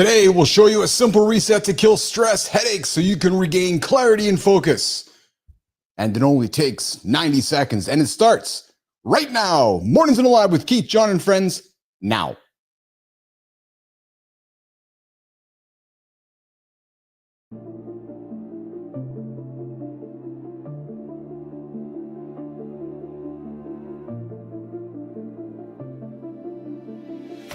Today, we'll show you a simple reset to kill stress, headaches, so you can regain clarity and focus. And it only takes 90 seconds, and it starts right now. Mornings in the Lab with Keith, Jon, and friends, now.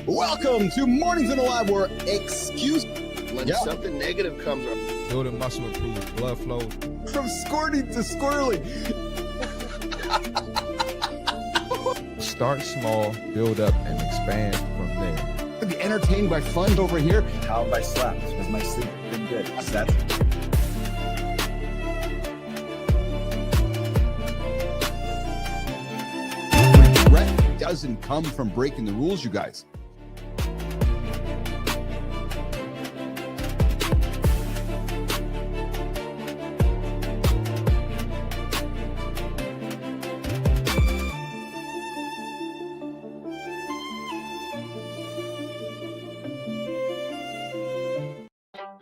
Welcome to Mornings in the Lab, where when something negative comes up, building muscle improves blood flow from squirty to squirrely. Start small, build up, and expand from there. Be entertained by fun over here. How have I slept? Has my sleep been good? That's regret doesn't come from breaking the rules, you guys.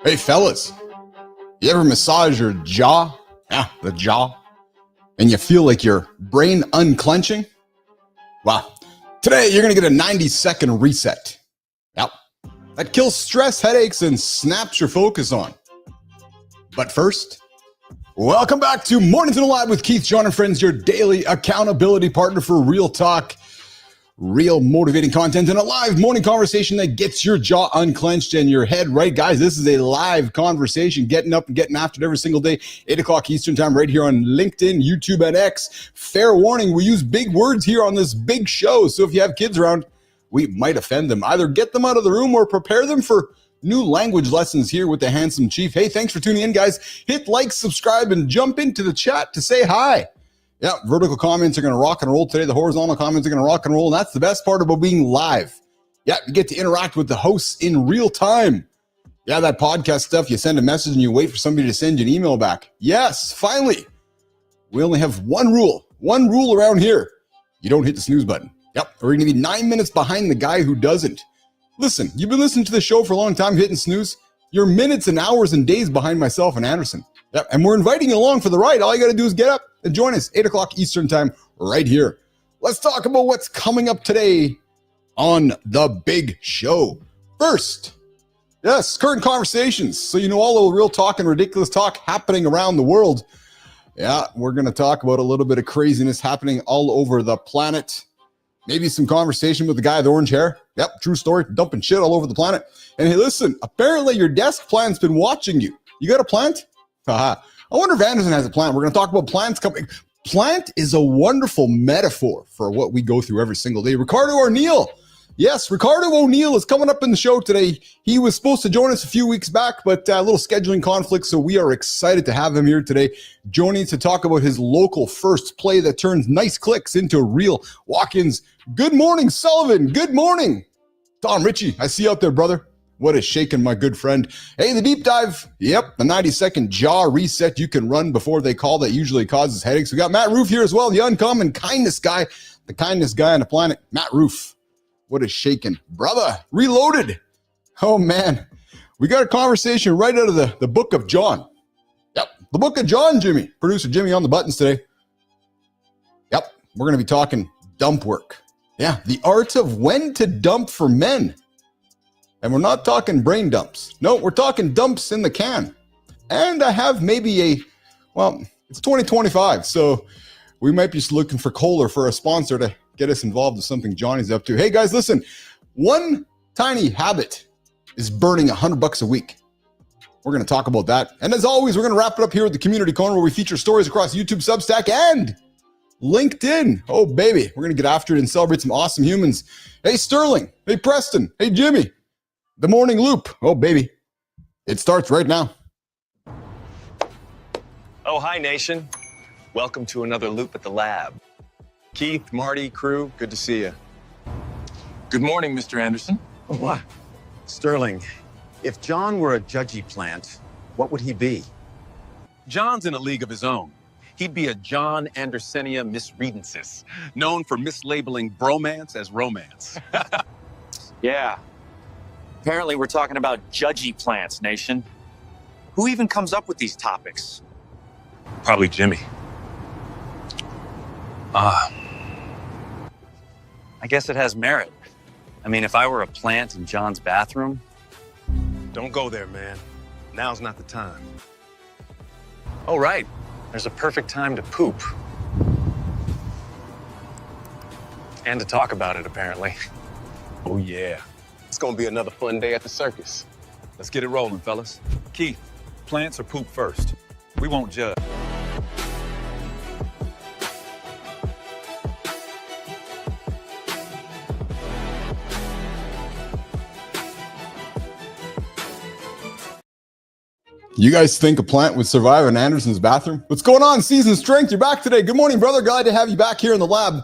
Hey fellas, you ever massage your jaw? Yeah, the jaw. And you feel like your brain unclenching? Well, today you're gonna get a 90-second reset. Yep, that kills stress, headaches, and snaps your focus on. But first, welcome back to Mornings in the Lab with Keith, Jon, and friends, your daily accountability partner for real talk, real motivating content, and a live morning conversation that gets your jaw unclenched and your head right. Guys, this is a live conversation, getting up and getting after it every single day, 8 o'clock Eastern time, right here on LinkedIn, YouTube, and X. Fair warning, we use big words here on this big show, so if you have kids around, we might offend them. Either get them out of the room or prepare them for new language lessons here with the handsome chief. Hey, thanks for tuning in, guys. Hit like, subscribe, and jump into the chat to say hi. Yeah, vertical comments are going to rock and roll today. The horizontal comments are going to rock and roll. And that's the best part about being live. Yeah, you get to interact with the hosts in real time. Yeah, that podcast stuff, you send a message and you wait for somebody to send you an email back. Yes, finally. We only have one rule around here. You don't hit the snooze button. Yep, we're going to be 9 minutes behind the guy who doesn't. Listen, you've been listening to the show for a long time, hitting snooze. You're minutes and hours and days behind myself and Andersen. Yep, and we're inviting you along for the ride. All you got to do is get up and join us, 8 o'clock Eastern time, right here. Let's talk about what's coming up today on the big show. First, yes, current conversations. So you know all the real talk and ridiculous talk happening around the world. Yeah, we're going to talk about a little bit of craziness happening all over the planet. Maybe some conversation with the guy with the orange hair. Yep, true story, dumping shit all over the planet. And hey, listen, apparently your desk plant's been watching you. You got a plant? Haha. I wonder if Andersen has a plant. We're going to talk about plants coming. Plant is a wonderful metaphor for what we go through every single day. Ricardo O'Neill. Yes, Ricardo O'Neill is coming up in the show today. He was supposed to join us a few weeks back, but a little scheduling conflict, so we are excited to have him here today, joining to talk about his local first play that turns nice clicks into real walk-ins. Good morning, Sullivan. Good morning. Tom Ritchie, I see you out there, brother. What is shaking, my good friend? Hey, the deep dive. Yep, the 90-second jaw reset you can run before they call that usually causes headaches. We got Matt Roof here as well, the uncommon kindness guy, the kindest guy on the planet. Matt Roof, what is shaking? Brother, reloaded. Oh, man. We got a conversation right out of the book of John. Yep, the book of John, Jimmy. Producer Jimmy on the buttons today. Yep, we're going to be talking dump work. Yeah, the art of when to dump for men. And we're not talking brain dumps. No, we're talking dumps in the can. And I have maybe it's 2025, so we might be just looking for Kohler for a sponsor to get us involved with something Johnny's up to. Hey guys, listen, one tiny habit is burning $100 a week. We're going to talk about that. And as always, we're going to wrap it up here with the Community Corner, where we feature stories across YouTube, Substack, and LinkedIn. Oh, baby, we're going to get after it and celebrate some awesome humans. Hey, Sterling. Hey, Preston. Hey, Jimmy. The Morning Loop. Oh, baby. It starts right now. Oh, hi, nation. Welcome to another loop at the lab. Keith, Marty, crew, good to see you. Good morning, Mr. Andersen. what? Sterling, if Jon were a judgy plant, what would he be? Jon's in a league of his own. He'd be a Jon Andersenia misreadensis, known for mislabeling bromance as romance. Yeah. Apparently, we're talking about judgy plants, nation. Who even comes up with these topics? Probably Jimmy. I guess it has merit. I mean, if I were a plant in John's bathroom. Don't go there, man. Now's not the time. Oh, right. There's a perfect time to poop. And to talk about it, apparently. Oh, yeah. It's gonna be another fun day at the circus. Let's get it rolling, fellas. Keith, plants or poop first? We won't judge. You guys think a plant would survive in Anderson's bathroom? What's going on, Season Strength? You're back today. Good morning, brother. Glad to have you back here in the lab.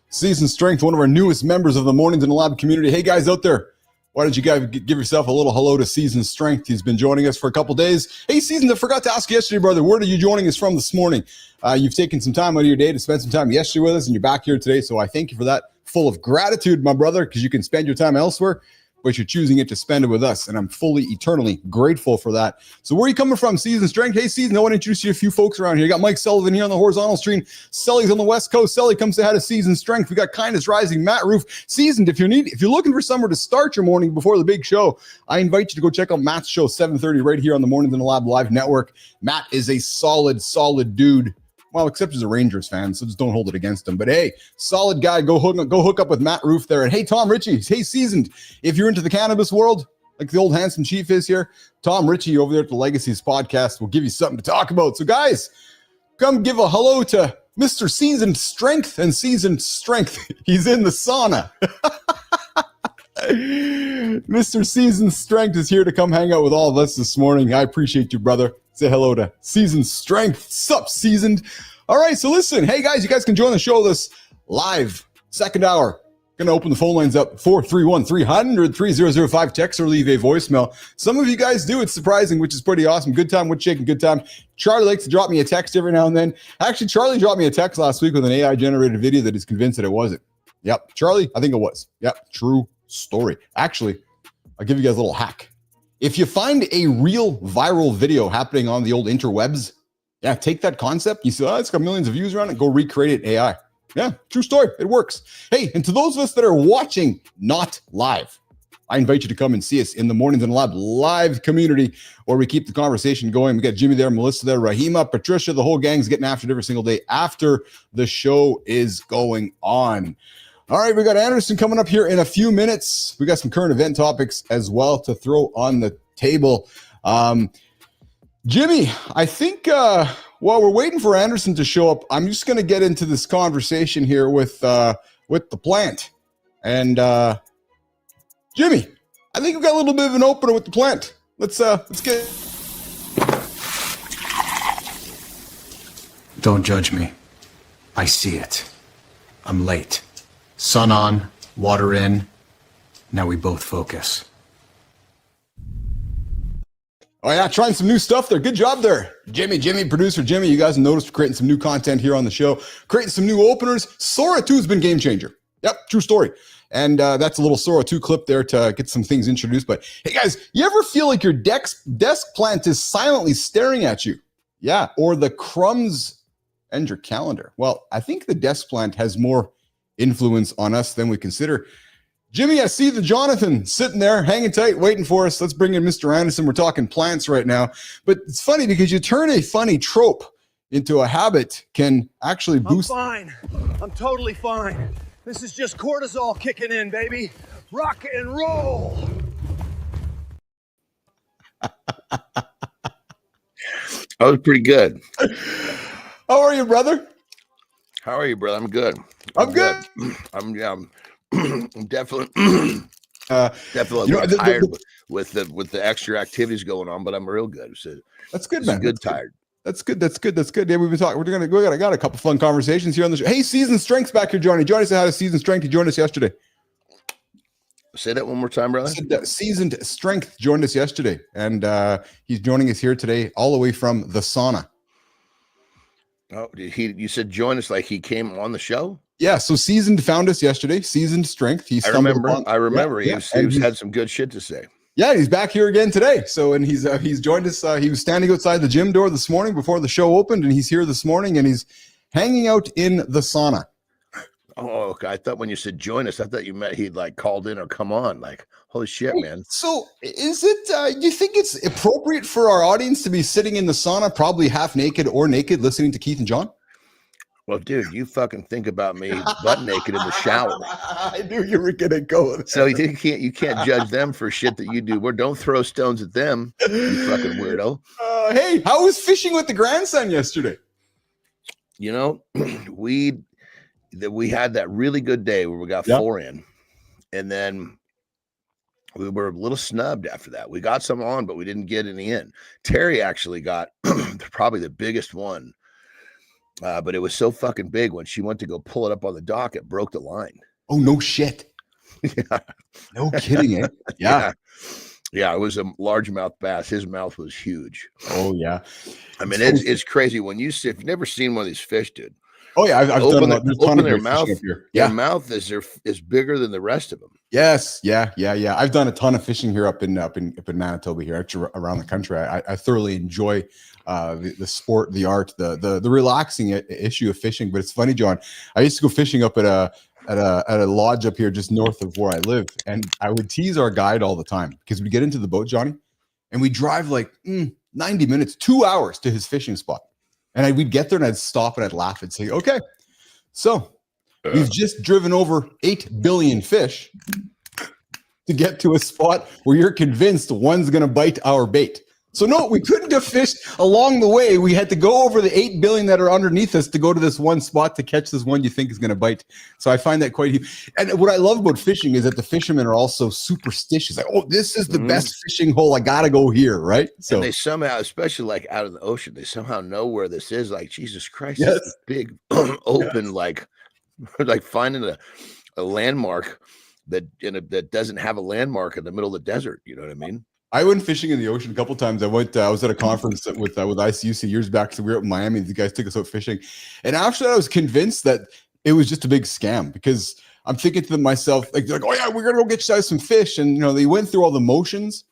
Season Strength, one of our newest members of the Mornings in the Lab community. Hey, guys out there, why don't you guys give yourself a little hello to Season Strength? He's been joining us for a couple days. Hey, Season, I forgot to ask you yesterday, brother, where are you joining us from this morning? You've taken some time out of your day to spend some time yesterday with us, and you're back here today, so I thank you for that. Full of gratitude, my brother, because you can spend your time elsewhere, but you're choosing it to spend it with us, and I'm fully, eternally grateful for that. So where are you coming from, Season Strength? Hey, Season, I want to introduce you to a few folks around here. You got Mike Sullivan here on the horizontal stream. Sully's on the West Coast. Sully, come say hi to Season Strength. We got Kindness Rising, Matt Roof. Seasoned, if you're looking for somewhere to start your morning before the big show, I invite you to go check out Matt's show, 7:30, right here on the Mornings in the Lab Live Network. Matt is a solid dude. Well, except he's a Rangers fan, so just don't hold it against him. But hey, solid guy. Go hook up with Matt Roof there. And hey, Tom Ritchie. Hey, Seasoned. If you're into the cannabis world, like the old handsome chief is here, Tom Ritchie over there at the Legacies podcast will give you something to talk about. So guys, come give a hello to Mr. Seasoned Strength and Seasoned Strength. He's in the sauna. Mr. Seasoned Strength is here to come hang out with all of us this morning. I appreciate you, brother. Say hello to Seasoned Strength. Sup, Seasoned? All right, so listen. Hey, guys, you guys can join the show this live, second hour. Going to open the phone lines up, 431-300-3005. Text or leave a voicemail. Some of you guys do. It's surprising, which is pretty awesome. Good time, wood shaking, good time. Charlie likes to drop me a text every now and then. Actually, Charlie dropped me a text last week with an AI-generated video that is convinced that it wasn't. Yep, Charlie, I think it was. Yep, true story. Actually, I'll give you guys a little hack. If you find a real viral video happening on the old interwebs, yeah, take that concept. You say, oh, it's got millions of views around it. Go recreate it AI. Yeah, true story. It works. Hey, and to those of us that are watching, not live, I invite you to come and see us in the Mornings in the Lab live community where we keep the conversation going. We got Jimmy there, Melissa there, Rahima, Patricia, the whole gang's getting after it every single day after the show is going on. All right, we got Anderson coming up here in a few minutes. We got some current event topics as well to throw on the table. Jimmy, I think while we're waiting for Anderson to show up, I'm just going to get into this conversation here with the plant. And Jimmy, I think we've got a little bit of an opener with the plant. Let's get. Don't judge me. I see it. I'm late. Sun on, water in. Now we both focus. Oh yeah, trying some new stuff there. Good job there. Jimmy, producer Jimmy. You guys noticed we're creating some new content here on the show. Creating some new openers. Sora 2 has been game changer. Yep, true story. And that's a little Sora 2 clip there to get some things introduced. But hey guys, you ever feel like your desk plant is silently staring at you? Yeah, or the crumbs and your calendar. Well, I think the desk plant has more influence on us than we consider. Jimmy, I see the Jonathan sitting there, hanging tight, waiting for us. Let's bring in Mr. Andersen. We're talking plants right now. But it's funny because you turn a funny trope into a habit can actually boost. I'm fine. I'm totally fine. This is just cortisol kicking in, baby. Rock and roll. That was pretty good. How are you, brother? How are you, brother? I'm good. I'm good. I'm definitely definitely tired with the extra activities going on, but I'm real good. So that's good, man. Good, tired. That's good. Yeah, we've been talking. I got a couple fun conversations here on the show. Hey, Season Strength's back here joining. Johnny said how to Season Strength. He joined us yesterday. Say that one more time, brother. Seasoned Strength joined us yesterday, and he's joining us here today, all the way from the sauna. Oh, you said join us like he came on the show? Yeah, so Seasoned found us yesterday. Seasoned Strength. I remember. He had some good shit to say. Yeah, he's back here again today. So, and he's joined us. He was standing outside the gym door this morning before the show opened, and he's here this morning, and he's hanging out in the sauna. Oh, okay. I thought when you said join us, I thought you meant he'd like called in or come on. Like, holy shit, man. So, is it? You think it's appropriate for our audience to be sitting in the sauna, probably half naked or naked, listening to Keith and John? Well, dude, you fucking think about me butt naked in the shower. I knew you were gonna go there. So you can't judge them for shit that you do. Don't throw stones at them, you fucking weirdo. Hey, how was fishing with the grandson yesterday? You know, we had that really good day where we got 4 in, and then we were a little snubbed after that. We got some on, but we didn't get any in. Terry actually got probably the biggest one. But it was so fucking big when she went to go pull it up on the dock, it broke the line. Oh, no shit. Yeah. No kidding, eh? Yeah. Yeah, it was a largemouth bass. His mouth was huge. Oh, yeah. I mean, it's crazy when if you've never seen one of these fish, dude. Oh, yeah. I've open done their mouth. Yeah. Their mouth is bigger than the rest of them. Yes. Yeah. I've done a ton of fishing here up in Manitoba here, actually around the country. I thoroughly enjoy the sport, the art, the relaxing issue of fishing. But it's funny, John. I used to go fishing up at a lodge up here just north of where I live, and I would tease our guide all the time because we'd get into the boat, Johnny, and we'd drive like 90 minutes, 2 hours to his fishing spot, and we'd get there and I'd stop and I'd laugh and say, "Okay, so we've just driven over 8 billion fish to get to a spot where you're convinced one's going to bite our bait." So no, we couldn't have fished along the way. We had to go over the 8 billion that are underneath us to go to this one spot to catch this one you think is going to bite. So I find that quite huge. And what I love about fishing is that the fishermen are also superstitious. Like, oh, this is the best fishing hole. I got to go here, right? So and they somehow, especially like out in the ocean, they somehow know where this is. Like, Jesus Christ, Yes. this big open, like finding a landmark that doesn't have a landmark in the middle of the desert. You know what I mean? I went fishing in the ocean a couple of times. I was at a conference with ICUC years back. So we were up in Miami. The guys took us out fishing, and after that, I was convinced that it was just a big scam because I'm thinking to myself, like, oh yeah, we're gonna go get you guys some fish, and they went through all the motions,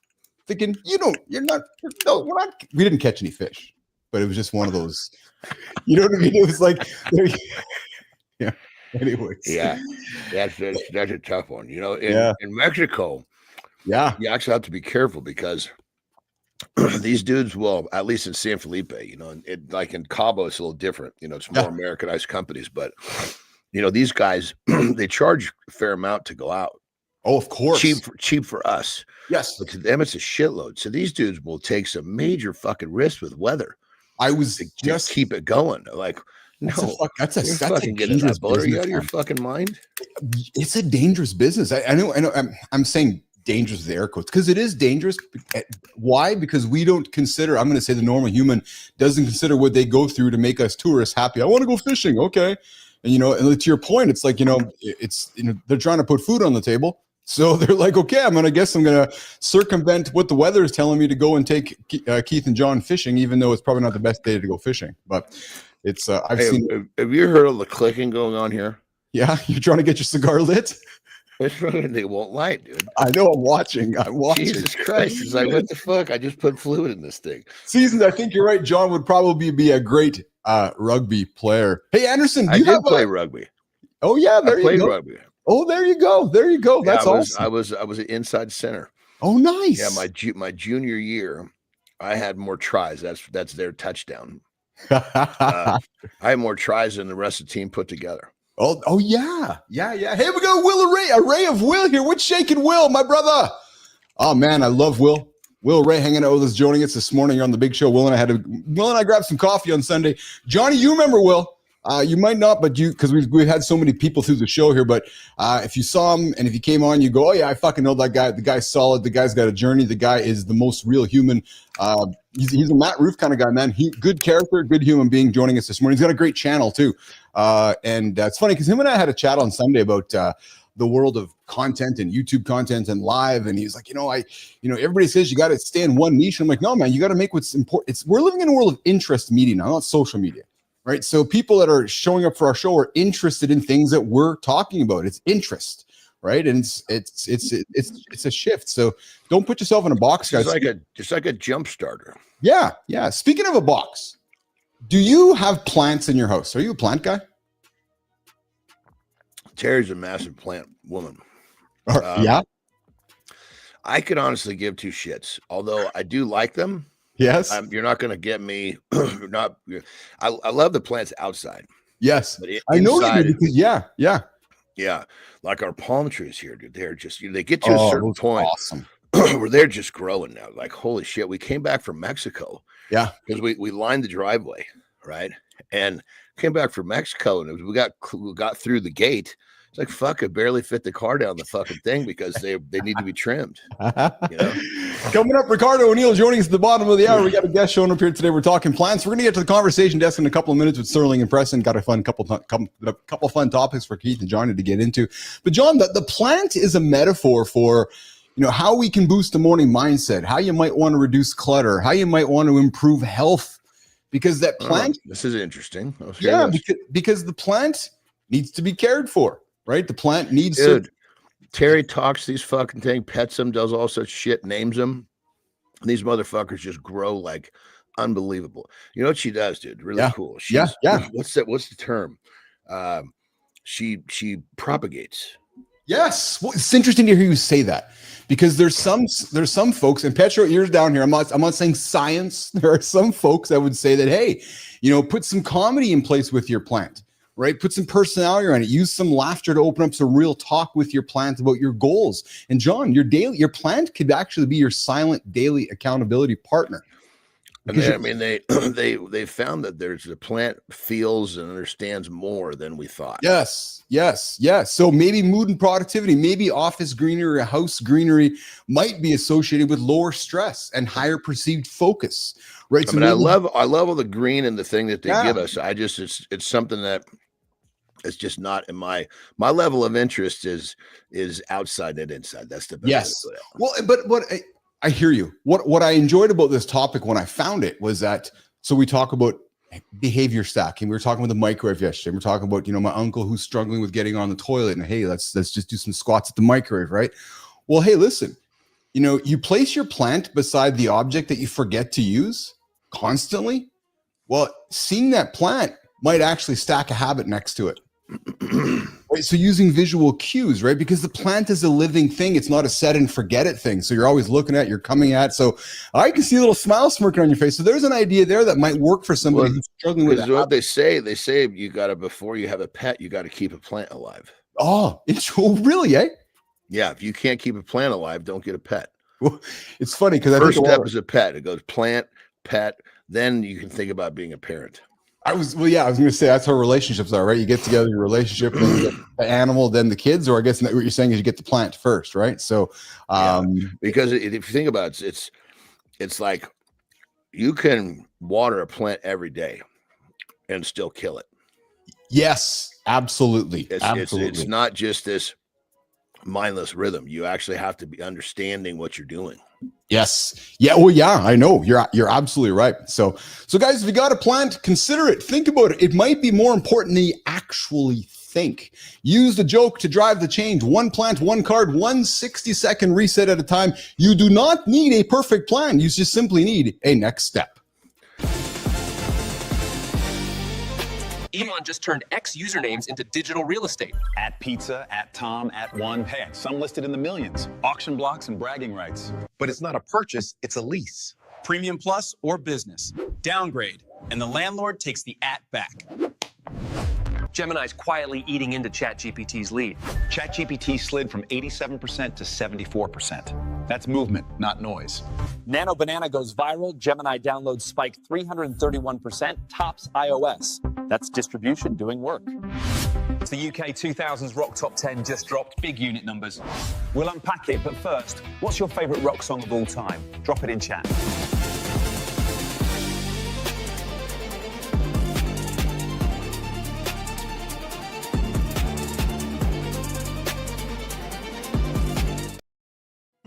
thinking, we didn't catch any fish, but it was just one of those, you know what I mean? It was like, yeah. Anyways, yeah, that's a tough one. In Mexico. Yeah, you actually have to be careful because these dudes will, at least in San Felipe, like in Cabo, it's a little different. It's more Americanized companies, but these guys they charge a fair amount to go out. Oh, of course, cheap for us. Yes, but to them it's a shitload. So these dudes will take some major fucking risks with weather. I was just keep it going. Like, that's a dangerous business. Are you out of your fucking mind? It's a dangerous business. I know. I'm saying dangerous with air quotes because it is dangerous. Why? Because we don't consider, I'm going to say the normal human doesn't consider what they go through to make us tourists happy. I want to go fishing. Okay. And, and to your point, it's like, they're trying to put food on the table. So they're like, okay, I'm going to circumvent what the weather is telling me to go and take Keith and John fishing, even though it's probably not the best day to go fishing. But it's, I've seen. Have you heard of the clicking going on here? Yeah. You're trying to get your cigar lit? They won't light, dude. I know. I'm watching. Jesus Christ. It's like, what the fuck? I just put fluid in this thing. Seasons, I think you're right. John would probably be a great rugby player. Hey, Anderson, I did play rugby. Oh, yeah. There you go. Rugby. Oh, there you go. There you go. That's awesome. I was an inside center. Oh, nice. Yeah, my junior year, I had more tries. That's their touchdown. I had more tries than the rest of the team put together. Oh yeah. Hey, we got Will Array of Will here. What's shaking, Will, my brother? Oh man, I love Will. Will Ray hanging out with us, joining us this morning on the big show. Will and I grabbed some coffee on Sunday. Johnny, you remember Will? You might not, but because we've had so many people through the show here. But if you saw him and if he came on, you go, oh yeah, I fucking know that guy. The guy's solid. The guy's got a journey. The guy is the most real human. He's a Matt Roof kind of guy, man. Good character, good human being, joining us this morning. He's got a great channel too. And it's funny because him and I had a chat on Sunday about the world of content and YouTube content and live. And he's like, everybody says you got to stay in one niche. I'm like, no, man, you got to make what's important. We're living in a world of interest media now, not social media. Right. So people that are showing up for our show are interested in things that we're talking about. It's interest. right? And it's a shift. So don't put yourself in a box, guys. Just like a jump starter. Yeah. Speaking of a box, do you have plants in your house? Are you a plant guy? Terry's a massive plant woman. Yeah. I could honestly give two shits, although I do like them. Yes. You're not going to get me. I love the plants outside. Yes. But I know you do because yeah. Like our palm trees here, dude. They're just, they get to a certain point awesome. where they're just growing now. Like, holy shit. We came back from Mexico. Yeah. Because we lined the driveway, right? And came back from Mexico, and we got through the gate. It's like, fuck, it barely fit the car down the fucking thing because they need to be trimmed. You know? Coming up, Ricardo O'Neill joining us at the bottom of the hour. We got a guest showing up here today. We're talking plants. We're going to get to the conversation desk in a couple of minutes with Sterling and Preston. Got a couple fun topics for Keith and Johnny to get into. But John, the plant is a metaphor for, how we can boost the morning mindset, how you might want to reduce clutter, how you might want to improve health, because that plant. This is interesting. Yeah, because the plant needs to be cared for. Right, the plant needs. Dude, Terry talks these fucking things, pets them, does all such shit, names them. And these motherfuckers just grow like unbelievable. You know what she does, dude? Really cool. Yeah. What's the term? She propagates. Yes. Well, it's interesting to hear you say that, because there's some folks, and Petro, ears down here. I'm not saying science. There are some folks that would say that, hey, put some comedy in place with your plant. Right? Put some personality around it. Use some laughter to open up some real talk with your plant about your goals. And John, your plant could actually be your silent daily accountability partner. And they found that the plant feels and understands more than we thought. Yes. So maybe mood and productivity, maybe office greenery or house greenery might be associated with lower stress and higher perceived focus. Right. I love all the green and the thing that they give us. It's something that it's just not in my level of interest is outside and inside. That's the best. Yes. Well, but I hear you. What I enjoyed about this topic when I found it was that, so we talk about behavior stacking. We were talking about the microwave yesterday. We're talking about, my uncle who's struggling with getting on the toilet, and hey, let's just do some squats at the microwave, right? Well, hey, listen, you place your plant beside the object that you forget to use constantly. Well, seeing that plant might actually stack a habit next to it. Right, so using visual cues, right? Because the plant is a living thing. It's not a set and forget it thing. So you're always looking at, you're coming at. So I can see a little smile smirking on your face. So there's an idea there that might work for somebody who's struggling with what they say. They say before you have a pet, you got to keep a plant alive. Oh, really, eh? Yeah. If you can't keep a plant alive, don't get a pet. Well, it's funny because first step is a pet. It goes plant, pet. Then you can think about being a parent. I was going to say that's how relationships are, right? You get together your relationship, then you get the animal, then the kids, or I guess what you're saying is you get the plant first, right? So, because if you think about it, it's like you can water a plant every day and still kill it. Yes, absolutely. It's not just this mindless rhythm. You actually have to be understanding what you're doing. Yes. Yeah. Well, yeah, I know you're absolutely right. So guys, if you got a plant, consider it. Think about it. It might be more important than you actually think. Use the joke to drive the change. One plant, one card, 1 60-second reset at a time. You do not need a perfect plan. You just simply need a next step. Elon just turned X usernames into digital real estate. At Pizza, at Tom, at One. Hey, some listed in the millions. Auction blocks and bragging rights. But it's not a purchase, it's a lease. Premium Plus or business. Downgrade, and the landlord takes the at back. Gemini's quietly eating into ChatGPT's lead. ChatGPT slid from 87% to 74%. That's movement, not noise. Nano Banana goes viral. Gemini downloads spike 331%, tops iOS. That's distribution doing work. The UK 2000s Rock Top 10 just dropped. Big unit numbers. We'll unpack it, but first, what's your favorite rock song of all time? Drop it in chat.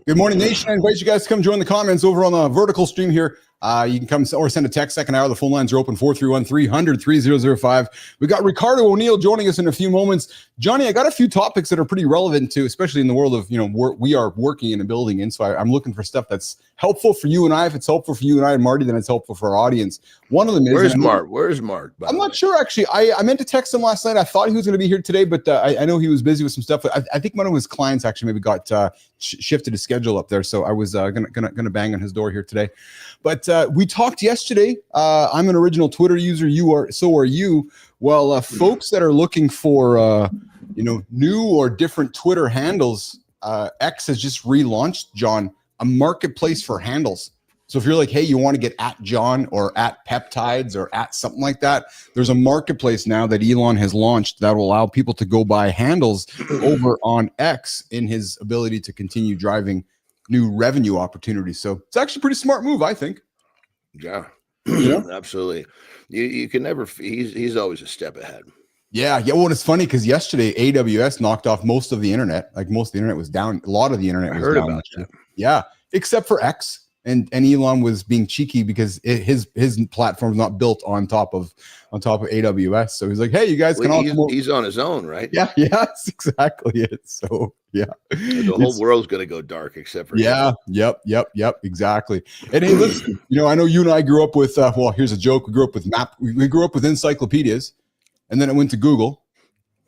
Good morning, nation. I invite you guys to come join the comments over on the vertical stream here. You can come or send a text second hour. The phone lines are open 431-300-3005. We got Ricardo O'Neill joining us in a few moments. Johnny, I got a few topics that are pretty relevant to, especially in the world of, we are working in a building. And so I'm looking for stuff that's helpful for you and I. If it's helpful for you and I and Marty, then it's helpful for our audience. One of them is— Where's Mark? I'm not sure, actually. I meant to text him last night. I thought he was going to be here today, but I know he was busy with some stuff. I think one of his clients actually maybe got shifted his schedule up there. So I was gonna bang on his door here today. But we talked yesterday. I'm an original Twitter user. So are you. Well, folks that are looking for new or different Twitter handles, X has just relaunched, John, a marketplace for handles. So if you're like, hey, you want to get at John or at peptides or at something like that, there's a marketplace now that Elon has launched that will allow people to go buy handles over on X in his ability to continue driving new revenue opportunities. So it's actually a pretty smart move, I think. Yeah, absolutely. You can never, he's always a step ahead. Yeah. Well, it's funny because yesterday AWS knocked off most of the internet. Like most of the internet was down. A lot of the internet was down. About that. Yeah, except for X. And Elon was being cheeky because his platform is not built on top of AWS. So he's like, hey, you guys can all— he's on his own, right? Yeah, that's exactly it. So yeah, the whole world's gonna go dark except for him. Yep, exactly. And hey, listen, I know you and I grew up with here's a joke. We grew up with we grew up with encyclopedias, and then it went to Google,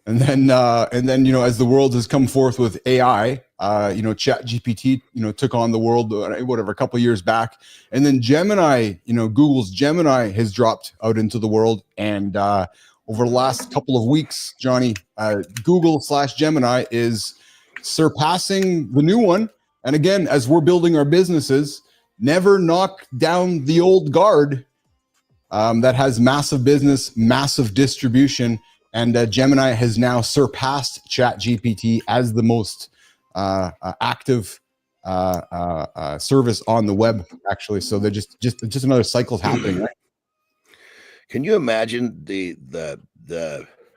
and then as the world has come forth with AI, Chat GPT, took on the world, a couple of years back. And then Gemini, Google's Gemini has dropped out into the world. And over the last couple of weeks, Johnny, Google/Gemini is surpassing the new one. And again, as we're building our businesses, never knock down the old guard that has massive business, massive distribution. And Gemini has now surpassed Chat GPT as the most active service on the web, actually. So they're just another cycle's happening, right? Can you imagine the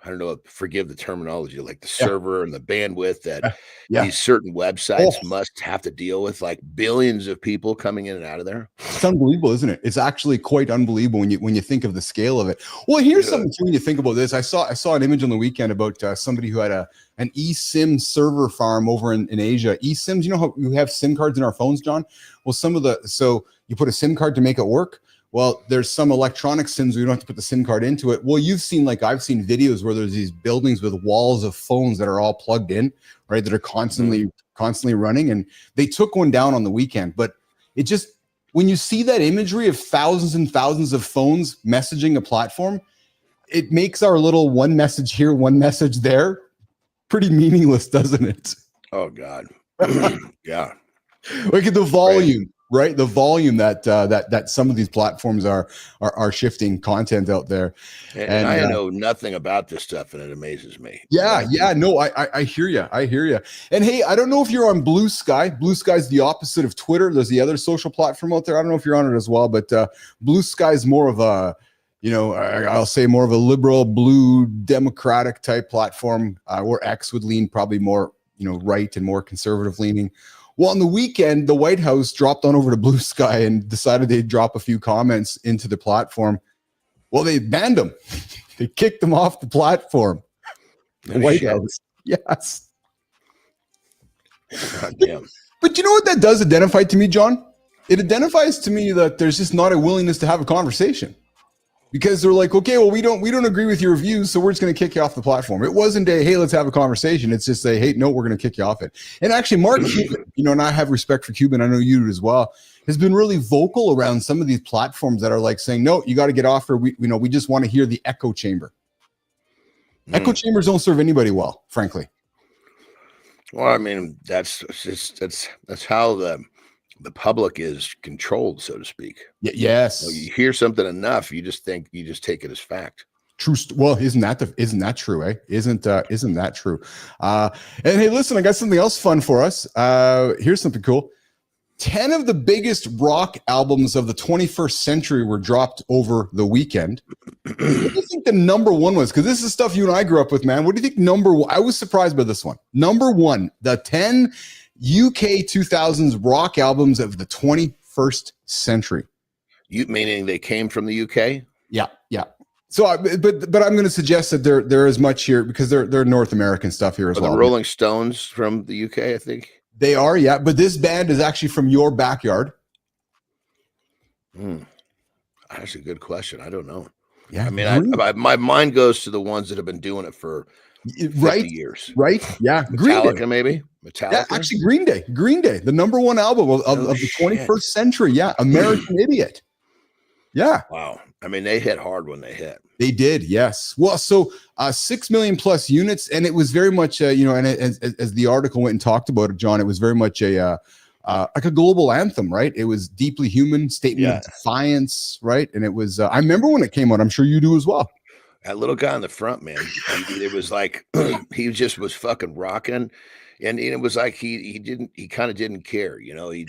I don't know, forgive the terminology, like the server and the bandwidth that these certain websites must have to deal with, like billions of people coming in and out of there? It's unbelievable, isn't it? It's actually quite unbelievable when you think of the scale of it. Well, here's something too when you think about this. I saw an image on the weekend about somebody who had an eSIM server farm over in Asia. eSIMs, you know how you have SIM cards in our phones, John? Well, so you put a SIM card to make it work. Well, there's some electronic SIMs where you don't have to put the SIM card into it. Well, I've seen videos where there's these buildings with walls of phones that are all plugged in, right? That are constantly running. And they took one down on the weekend. But it just, when you see that imagery of thousands and thousands of phones messaging a platform, it makes our little one message here, one message there pretty meaningless, doesn't it? Oh, God. Yeah. Look at the volume. Right, the volume that some of these platforms are shifting content out there, and I know nothing about this stuff, and it amazes me. Yeah, no, I hear you, And hey, I don't know if you're on Blue Sky. Blue Sky is the opposite of Twitter. There's the other social platform out there. I don't know if you're on it as well, but Blue Sky is more of a, I'll say more of a liberal, blue, democratic type platform, where X would lean probably more, right and more conservative leaning. Well, on the weekend, the White House dropped on over to Blue Sky and decided they'd drop a few comments into the platform. Well, they banned them. They kicked them off the platform. The White House. Yes. God damn. But you know what that does identify to me, John? It identifies to me that there's just not a willingness to have a conversation. Because they're like, okay, well, we don't agree with your views, so we're just going to kick you off the platform. It wasn't a, hey, let's have a conversation. It's just a, hey, no, we're going to kick you off it. And actually, Mark Cuban, and I have respect for Cuban, I know you do as well, has been really vocal around some of these platforms that are like saying, no, you got to get off, or we just want to hear the echo chamber. Echo chambers don't serve anybody well, frankly. Well, I mean, that's how the public is controlled, so to speak. Yes. You hear something enough, you just take it as fact. True. Well, isn't that true? Eh? Isn't that true? And hey, listen, I got something else fun for us. Here's something cool. 10 of the biggest rock albums of the 21st century were dropped over the weekend. What do you think the number one was? Because this is stuff you and I grew up with, man. What do you think number one? I was surprised by this one. Number one, the 10 UK 2000s rock albums of the 21st century. You meaning they came from the UK? Yeah. So, but I'm going to suggest that there is much here because they're North American stuff here as well. The Rolling Stones from the UK, I think they are. Yeah, but this band is actually from your backyard. That's a good question. I don't know. Yeah, I mean, my mind goes to the ones that have been doing it for 50 years. Right? Yeah, Metallica, maybe. Metallica. Yeah, actually, Green Day, the #1 album of the 21st century. Yeah, American Idiot. Yeah. Wow. I mean, they hit hard when they hit. They did, yes. Well, so 6 million plus units, and it was very much, and as the article went and talked about it, John, it was very much like a global anthem, right? It was deeply human, statement of defiance, right? And it was, I remember when it came out. I'm sure you do as well. That little guy in the front, man, it was like he just was fucking rocking, and it was like he kind of didn't care, you know. He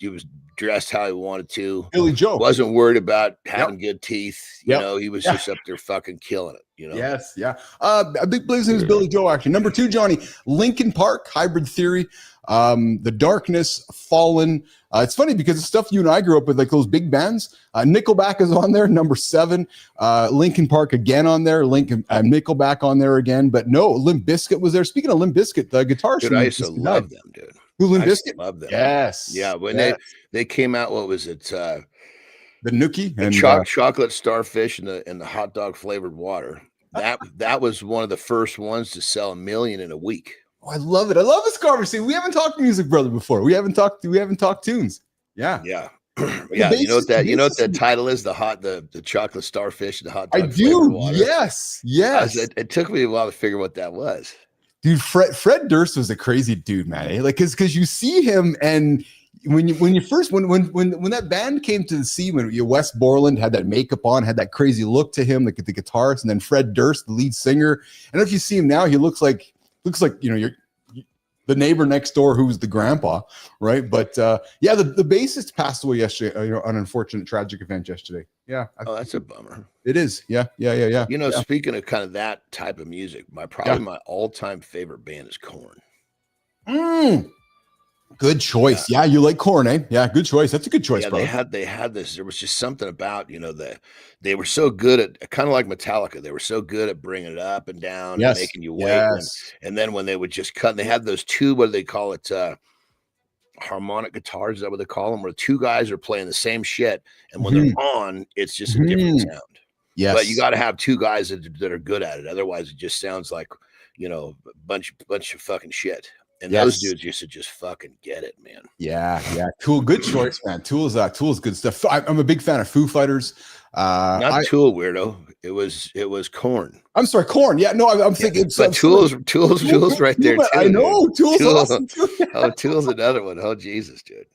was dressed how he wanted to. Billy Joe wasn't worried about having good teeth, you know. He was just up there fucking killing it, you know. Yes, yeah. A big blazing is Billy Joe. Actually, number 2, Johnny, Linkin Park, Hybrid Theory. The Darkness, Fallen. It's funny because the stuff you and I grew up with, like those big bands. Nickelback is on there, number 7. Linkin Park again on there. Nickelback on there again, but no, Limp Bizkit was there. Speaking of Limp Bizkit, the guitarist. Dude, I used to love them, dude. Who, Limp Bizkit? Love them. Yes. Yeah, when they came out, what was it? The Nookie and chocolate starfish and the hot dog flavored water. That was one of the first ones to sell 1 million in a week. Oh, I love it. I love this conversation. We haven't talked music, brother, before. We haven't talked tunes. Yeah. Yeah. Yeah. You know what that title is? The chocolate starfish and the hot dog. I do. Water. Yes. It took me a while to figure what that was. Dude, Fred Durst was a crazy dude, man. Like, cause you see him, and when that band came to the scene, when Wes Borland had that makeup on, had that crazy look to him, like the guitarist, and then Fred Durst, the lead singer. And if you see him now, he looks like you're the neighbor next door who's the grandpa, right? But the bassist passed away yesterday. An unfortunate tragic event yesterday. Yeah. That's a bummer. It is. Yeah. You know, speaking of kind of that type of music, my all-time favorite band is Korn. Good choice. Yeah, you like Korn, eh? Yeah, good choice. That's a good choice, bro. They had this. There was just something about, they were so good at, kind of like Metallica. They were so good at bringing it up and down and making you wait. And then when they would just cut, they had those two, what do they call it? Harmonic guitars. Is that what they call them? Where 2 guys are playing the same shit, and when they're on, it's just a different sound. Yes, but you got to have 2 guys that are good at it. Otherwise, it just sounds like a bunch of fucking shit. And those dudes used to just fucking get it, man. Yeah. Tool, good choice, man. Tool's good stuff. I'm a big fan of Foo Fighters. Not Tool, weird. It was Korn. I'm sorry, Korn. Yeah, no, I'm thinking. But Tool's right there too. I know Tool's awesome too. Oh, Tool's another one. Oh, Jesus, dude.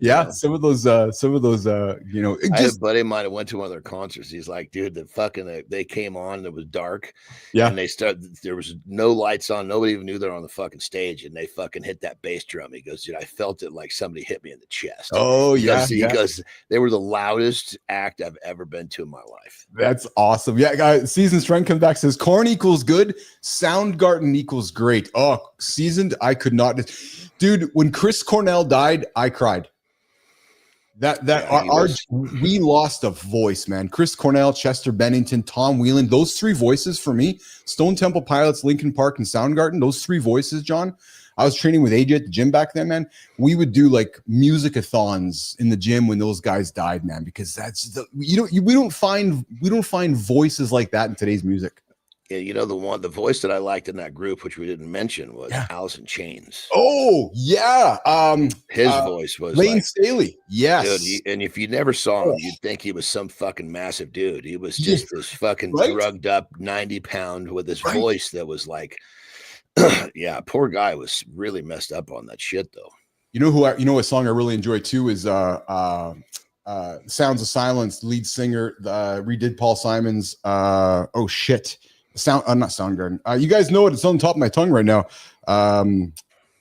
Yeah, some of those I had a buddy of mine that went to one of their concerts. He's like, dude, they came on, it was dark. Yeah. And there was no lights on, nobody even knew they're on the fucking stage, and they fucking hit that bass drum. He goes, dude, I felt it like somebody hit me in the chest. Oh, yeah. Because they were the loudest act I've ever been to in my life. That's awesome. Yeah, guys, Seasoned Strength comes back, says Korn equals good, Soundgarden equals great. Oh, Seasoned, I could not. Dude, when Chris Cornell died, I cried. We lost a voice, man. Chris Cornell, Chester Bennington, Tom Whelan, those 3 voices for me, Stone Temple Pilots, Linkin Park, and Soundgarden, those 3 voices, John. I was training with AJ at the gym back then, man. We would do like music-a-thons in the gym when those guys died, man, because we don't find voices like that in today's music. Yeah, the voice that I liked in that group, which we didn't mention, was Alice in Chains. Oh, yeah. His voice was Lane Staley. Yes. Dude, and if you never saw him, you'd think he was some fucking massive dude. He was just this fucking drugged up 90-pound with this voice that was like, yeah, poor guy was really messed up on that shit, though. A song I really enjoy too is Sounds of Silence, lead singer, redid Paul Simon's not Soundgarden. You guys know it. It's on the top of my tongue right now.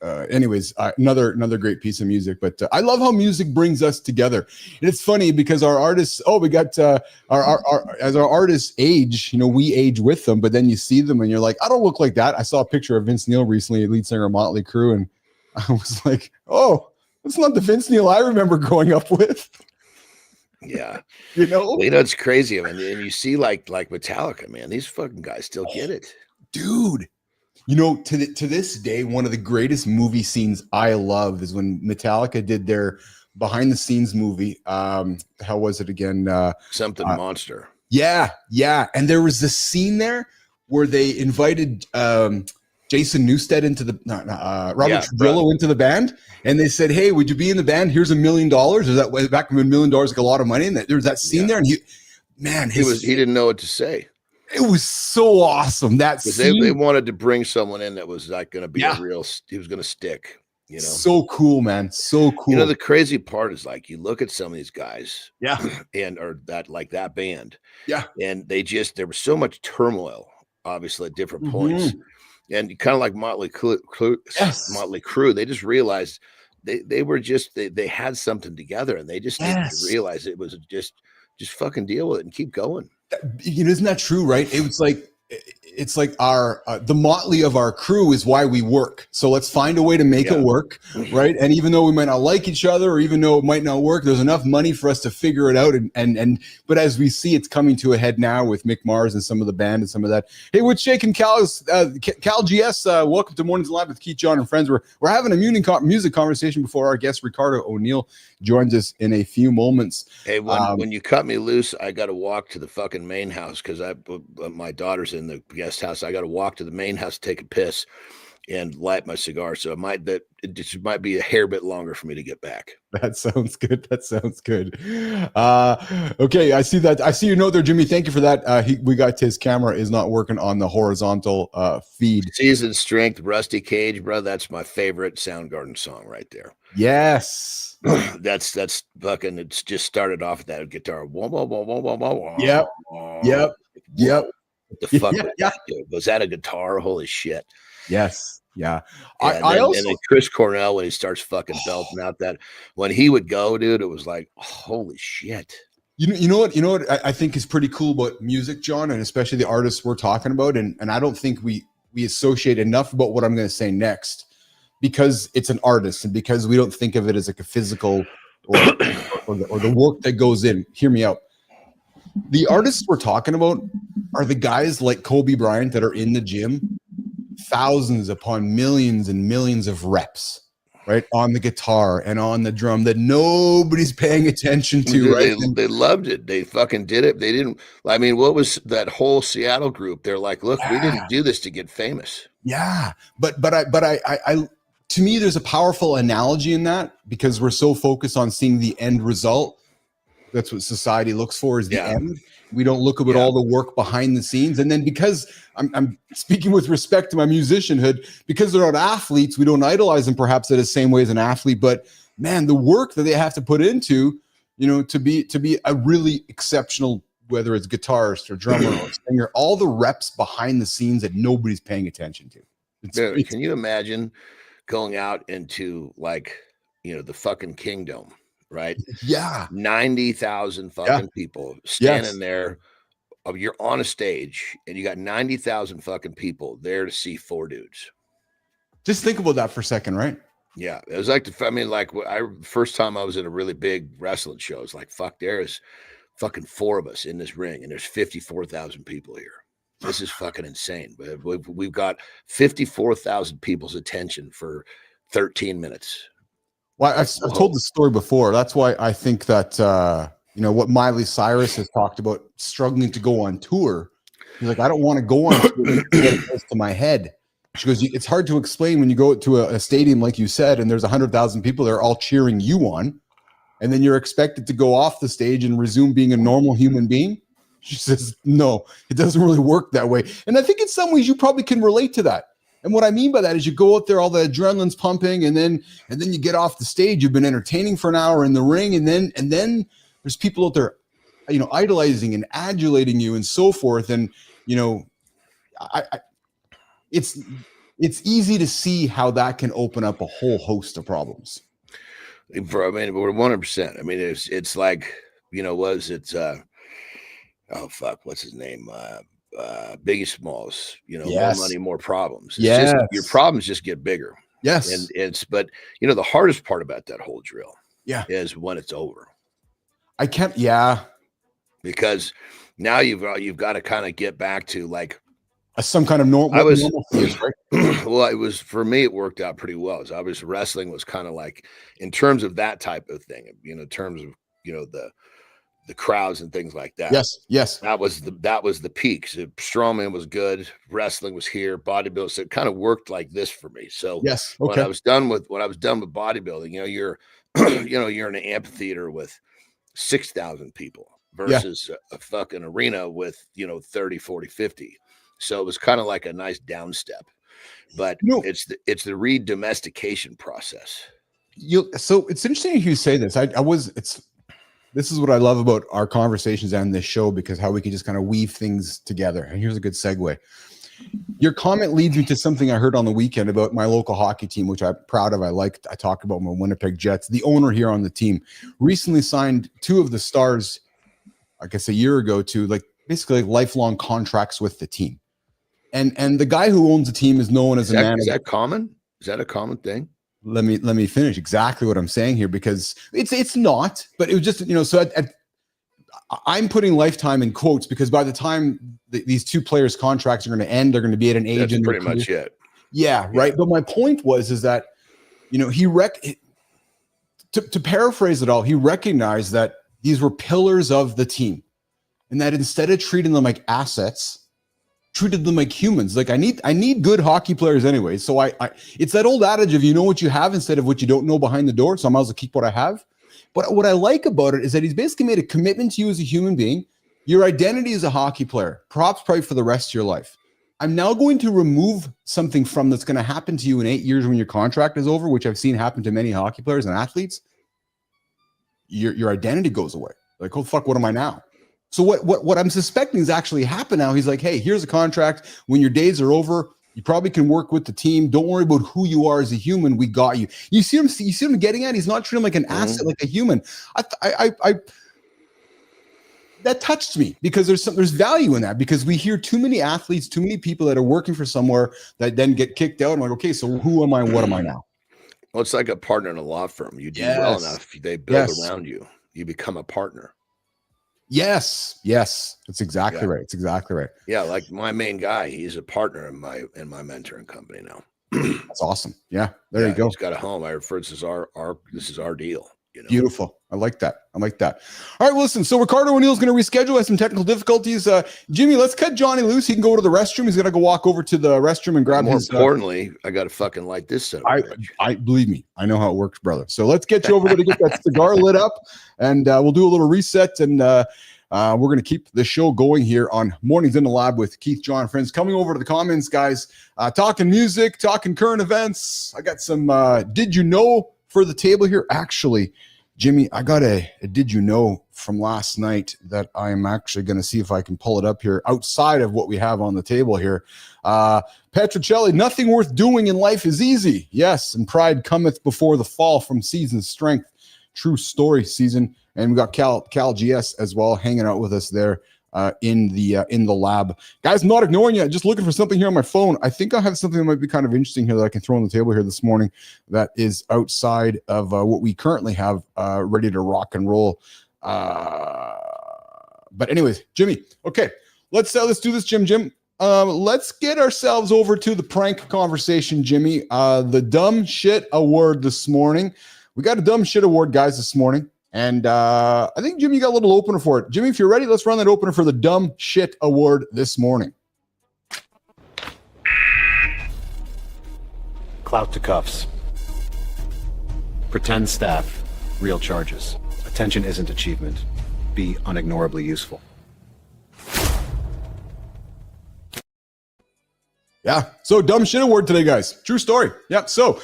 Anyways, another great piece of music. But I love how music brings us together. And it's funny because our artists. We got as our artists age. We age with them. But then you see them and you're like, I don't look like that. I saw a picture of Vince Neil recently, lead singer of Motley Crue, and I was like, oh, that's not the Vince Neil I remember growing up with. Yeah. You know? Well, you know, it's crazy. I mean, and you see like Metallica, man, these fucking guys still get it. Dude. You know, to this day, one of the greatest movie scenes I love is when Metallica did their behind the scenes movie. How was it again? Something Monster. Yeah. And there was this scene there where they invited Jason Newsted into the Robert Trujillo into the band, and they said, "Hey, would you be in the band? Here's $1 million." Is that back when $1 million like a lot of money? And there was that scene there, and he didn't know what to say. It was so awesome. That scene, they wanted to bring someone in that was like going to be a real. He was going to stick. You know, so cool, man. So cool. You know, the crazy part is like you look at some of these guys, or that band, and there was so much turmoil, obviously at different points, and kind of like Motley Crue, they just realized they were just they had something together, and they just needed to realize it was just fucking deal with it and keep going. You know, isn't that true? Right? It's like our the motley of our crew is why we work. So let's find a way to make it work, right? And even though we might not like each other, or even though it might not work, there's enough money for us to figure it out. But as we see, it's coming to a head now with Mick Mars and some of the band and some of that. Hey, what's shaking, Cal GS? Welcome to Mornings Live with Keith, John, and friends. We're having a music conversation before our guest Ricardo O'Neill joins us in a few moments. Hey, when you cut me loose, I got to walk to the fucking main house because my daughter's in the guest house. I got to walk to the main house, take a piss, and light my cigar. So it might be a hair bit longer for me to get back. That sounds good. Okay, I see that. I see your note there, Jimmy. Thank you for that. We got his camera is not working on the horizontal feed. Season Strength, Rusty Cage, bro. That's my favorite Soundgarden song right there. Yes. that's fucking. It's just started off with that guitar. Yep. What the fuck was that? A guitar? Holy shit. Yes. Yeah. And then Chris Cornell, when he starts fucking belting out that, when he would go, dude, it was like, holy shit. You know what I think is pretty cool about music, John, and especially the artists we're talking about. And I don't think we associate enough about what I'm going to say next, because it's an artist and because we don't think of it as like a physical or the work that goes in. Hear me out. The artists we're talking about are the guys like Kobe Bryant that are in the gym, thousands upon millions and millions of reps, right? On the guitar and on the drum that nobody's paying attention to, right? They loved it. They fucking did it. They didn't, I mean, what was that whole Seattle group? They're like, look, we didn't do this to get famous. Yeah. But I to me, there's a powerful analogy in that, because we're so focused on seeing the end result. That's what society looks for, is the end. We don't look at all the work behind the scenes. And then because I'm speaking with respect to my musicianhood, because they're not athletes, we don't idolize them perhaps in the same way as an athlete. But man, the work that they have to put into, to be a really exceptional, whether it's guitarist or drummer or singer, all the reps behind the scenes that nobody's paying attention to. Can you imagine going out into the fucking Kingdom? Right? Yeah. 90,000 fucking people standing there. You're on a stage and you got 90,000 fucking people there to see four dudes. Just think about that for a second, right? Yeah. It was first time I was at a really big wrestling show, it's like, fuck, there's fucking four of us in this ring and there's 54,000 people here. This is fucking insane. We've got 54,000 people's attention for 13 minutes. Well, I've told the story before. That's why I think that, what Miley Cyrus has talked about, struggling to go on tour. He's like, I don't want to go on tour to get close to my head. She goes, it's hard to explain when you go to a stadium, like you said, and there's 100,000 people there all cheering you on. And then you're expected to go off the stage and resume being a normal human being. She says, no, it doesn't really work that way. And I think in some ways you probably can relate to that. And what I mean by that is you go out there, all the adrenaline's pumping, and then you get off the stage. You've been entertaining for an hour in the ring, and then there's people out there, idolizing and adulating you and so forth. And it's easy to see how that can open up a whole host of problems. We're 100%. I mean, it's like, oh fuck, what's his name? Biggie Smalls, more money, more problems. It's just, your problems just get bigger. Yes. But the hardest part about that whole drill is when it's over. I can't. Yeah. Because now you've got to kind of get back to like some kind of normal. Right? Well, it was for me. It worked out pretty well. So obviously, wrestling was kind of like in terms of that type of thing. In terms of the crowds and things like that. Yes. That was the peak. So strongman was good. Wrestling was here. Bodybuilding. So it kind of worked like this for me. So yes. Okay. When I was done with bodybuilding, you're you're in an amphitheater with 6,000 people versus a fucking arena with 30, 40, 50. So it was kind of like a nice down step. But it's the re-domestication process. So it's interesting you say this. This is what I love about our conversations and this show, because how we can just kind of weave things together. And here's a good segue. Your comment leads me to something I heard on the weekend about my local hockey team, which I'm proud of. I talked about my Winnipeg Jets. The owner here on the team recently signed 2 of the stars, I guess a year ago, to basically lifelong contracts with the team. And the guy who owns the team is known as a man. Is that common? Is that a common thing? Let me finish exactly what I'm saying here, because it's not, but it was just, so I'm putting lifetime in quotes, because by the time these 2 players' contracts are going to end, they're going to be at an age. That's pretty much it. Yeah. Right. But my point is that, to paraphrase it all, he recognized that these were pillars of the team, and that instead of treating them like assets, treated them like humans. Like I need good hockey players anyway. So I it's that old adage of what you have instead of what you don't know behind the door. So I might as well keep what I have. But what I like about it is that he's basically made a commitment to you as a human being. Your identity as a hockey player, perhaps probably for the rest of your life. I'm now going to remove something from that's going to happen to you in 8 years when your contract is over, which I've seen happen to many hockey players and athletes. Your identity goes away. Like, oh fuck, what am I now? So what I'm suspecting is actually happened now. He's like, hey, here's a contract. When your days are over, you probably can work with the team. Don't worry about who you are as a human. We got you. You see him getting at? He's not treating him like an asset, like a human. I that touched me, because there's value in that, because we hear too many athletes, too many people that are working for somewhere that then get kicked out. I'm like, okay, so who am I? What am I now? Well, it's like a partner in a law firm. You do well enough, they build around you. You become a partner. Yes. That's exactly right. It's exactly right. Yeah, like my main guy, he's a partner in my mentoring company now. That's awesome. Yeah, there you go. He's got a home. I refer to this as our deal. Beautiful. I like that. All right, well, listen. So Ricardo O'Neill's going to reschedule. Has some technical difficulties. Jimmy, let's cut Johnny loose. He can go to the restroom. He's going to go walk over to the restroom and grab his. More importantly, I got to fucking light this up. I believe me. I know how it works, brother. So let's get you over there to get that cigar lit up, and we'll do a little reset, and we're going to keep the show going here on Mornings in the Lab with Keith, John, friends. Coming over to the comments, guys. Talking music, talking current events. I got some did you know for the table here. Actually, Jimmy, I got a did you know from last night that I'm actually going to see if I can pull it up here outside of what we have on the table here. Petrocelli, nothing worth doing in life is easy. Yes, and pride cometh before the fall from season's strength. True story, season. And we got Cal GS as well hanging out with us there in the lab. Guys, I'm not ignoring you. Just looking for something here on my phone. I think I have something that might be kind of interesting here that I can throw on the table here this morning that is outside of what we currently have ready to rock and roll. But anyways, Jimmy, okay, let's do this, Jim. Let's get ourselves over to the prank conversation, Jimmy. The Dumb Shit Award this morning. We got a Dumb Shit Award, guys, this morning. And I think, Jimmy, you got a little opener for it. Jimmy, if you're ready, let's run that opener for the Dumb Shit Award this morning. Clout to cuffs. Pretend staff. Real charges. Attention isn't achievement. Be unignorably useful. Yeah. So Dumb Shit Award today, guys. True story. Yeah. So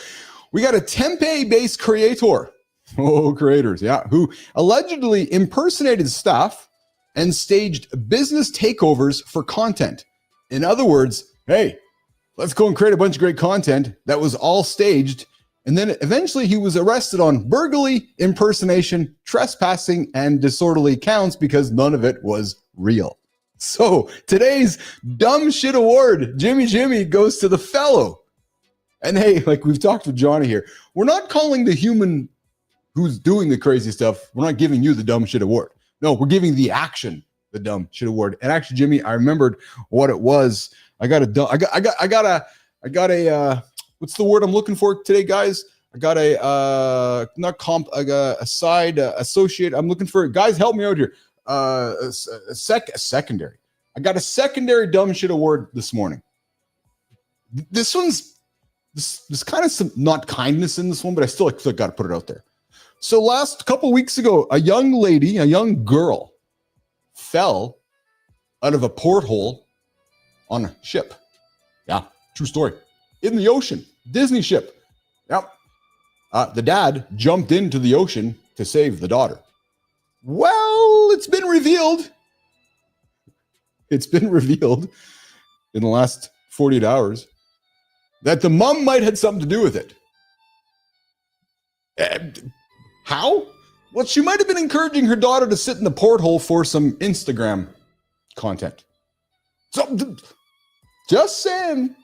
we got a Tempe-based creator. Oh, creators. Yeah. Who allegedly impersonated staff and staged business takeovers for content. In other words, hey, let's go and create a bunch of great content that was all staged. And then eventually he was arrested on burglary, impersonation, trespassing, and disorderly counts because none of it was real. So today's Dumb Shit Award, Jimmy, goes to the fellow. And hey, like we've talked with Johnny here, we're not calling the human who's doing the crazy stuff, we're not giving you the dumb shit award. No, we're giving the action the dumb shit award. And actually, Jimmy, I remembered what it was. I got a what's the word I'm looking for today, guys? I got a not comp, I got a side associate. I'm looking for, guys, help me out here. A secondary. I got a secondary dumb shit award this morning. This one's there's kind of some not kindness in this one, but I still got to put it out there. So last couple weeks ago, a young girl fell out of a porthole on a ship. Yeah, true story. In the ocean, Disney ship. Yep. The dad jumped into the ocean to save the daughter. Well, it's been revealed. It's been revealed in the last 48 hours that the mom might have something to do with it. How? Well, she might have been encouraging her daughter to sit in the porthole for some Instagram content. So, just saying.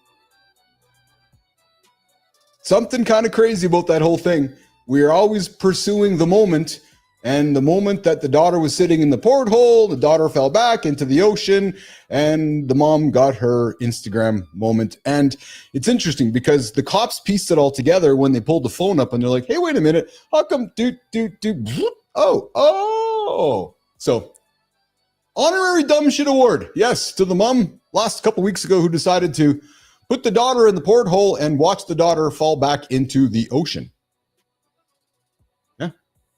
Something kind of crazy about that whole thing. We are always pursuing the moment, and the moment that the daughter was sitting in the porthole, the daughter fell back into the ocean, and the mom got her Instagram moment. And it's interesting because the cops pieced it all together when they pulled the phone up, and they're like, hey, wait a minute, how come oh. So, honorary dumb shit award, yes, to the mom last couple weeks ago who decided to put the daughter in the porthole and watch the daughter fall back into the ocean. Yeah,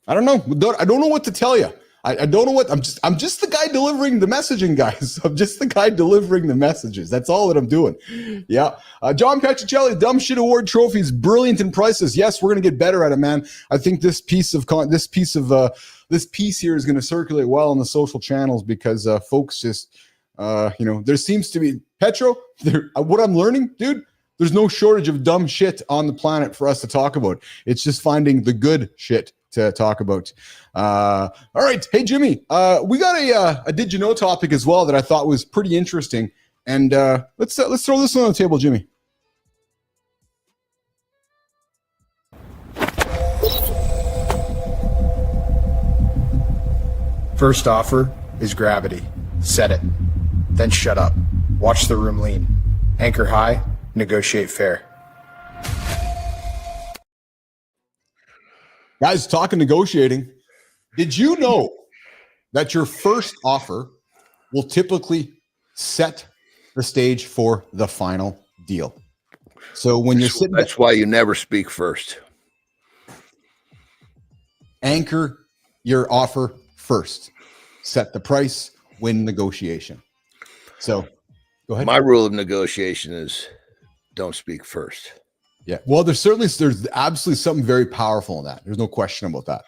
I don't know. I don't know what to tell you. I don't know what. I'm just the guy delivering the messaging, guys. I'm just the guy delivering the messages. That's all that I'm doing. Yeah. John Petricelli, dumb shit award trophies, brilliant and priceless. Yes, we're gonna get better at it, man. I think this piece here is gonna circulate well on the social channels because folks just. There seems to be Petro. What I'm learning, dude, there's no shortage of dumb shit on the planet for us to talk about. It's just finding the good shit to talk about. All right. Hey, Jimmy, we got a did you know topic as well that I thought was pretty interesting. And let's throw this one on the table, Jimmy. First offer is gravity. Set it. Then shut up. Watch the room lean. Anchor high, negotiate fair. Guys, talking negotiating. Did you know that your first offer will typically set the stage for the final deal? So when you're sitting, that's why you never speak first. Anchor your offer first. Set the price, win negotiation. So go ahead. My rule of negotiation is don't speak first. Yeah. Well, there's absolutely something very powerful in that. There's no question about that.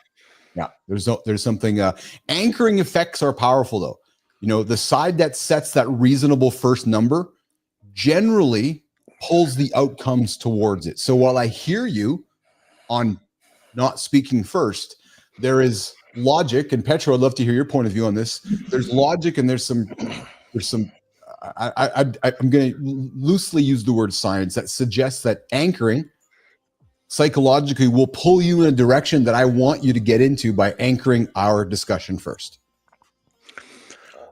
Yeah. There's something, anchoring effects are powerful though. The side that sets that reasonable first number generally pulls the outcomes towards it. So while I hear you on not speaking first, there is logic, and Petro, I'd love to hear your point of view on this. There's logic and there's some I'm going to loosely use the word science that suggests that anchoring psychologically will pull you in a direction that I want you to get into by anchoring our discussion first.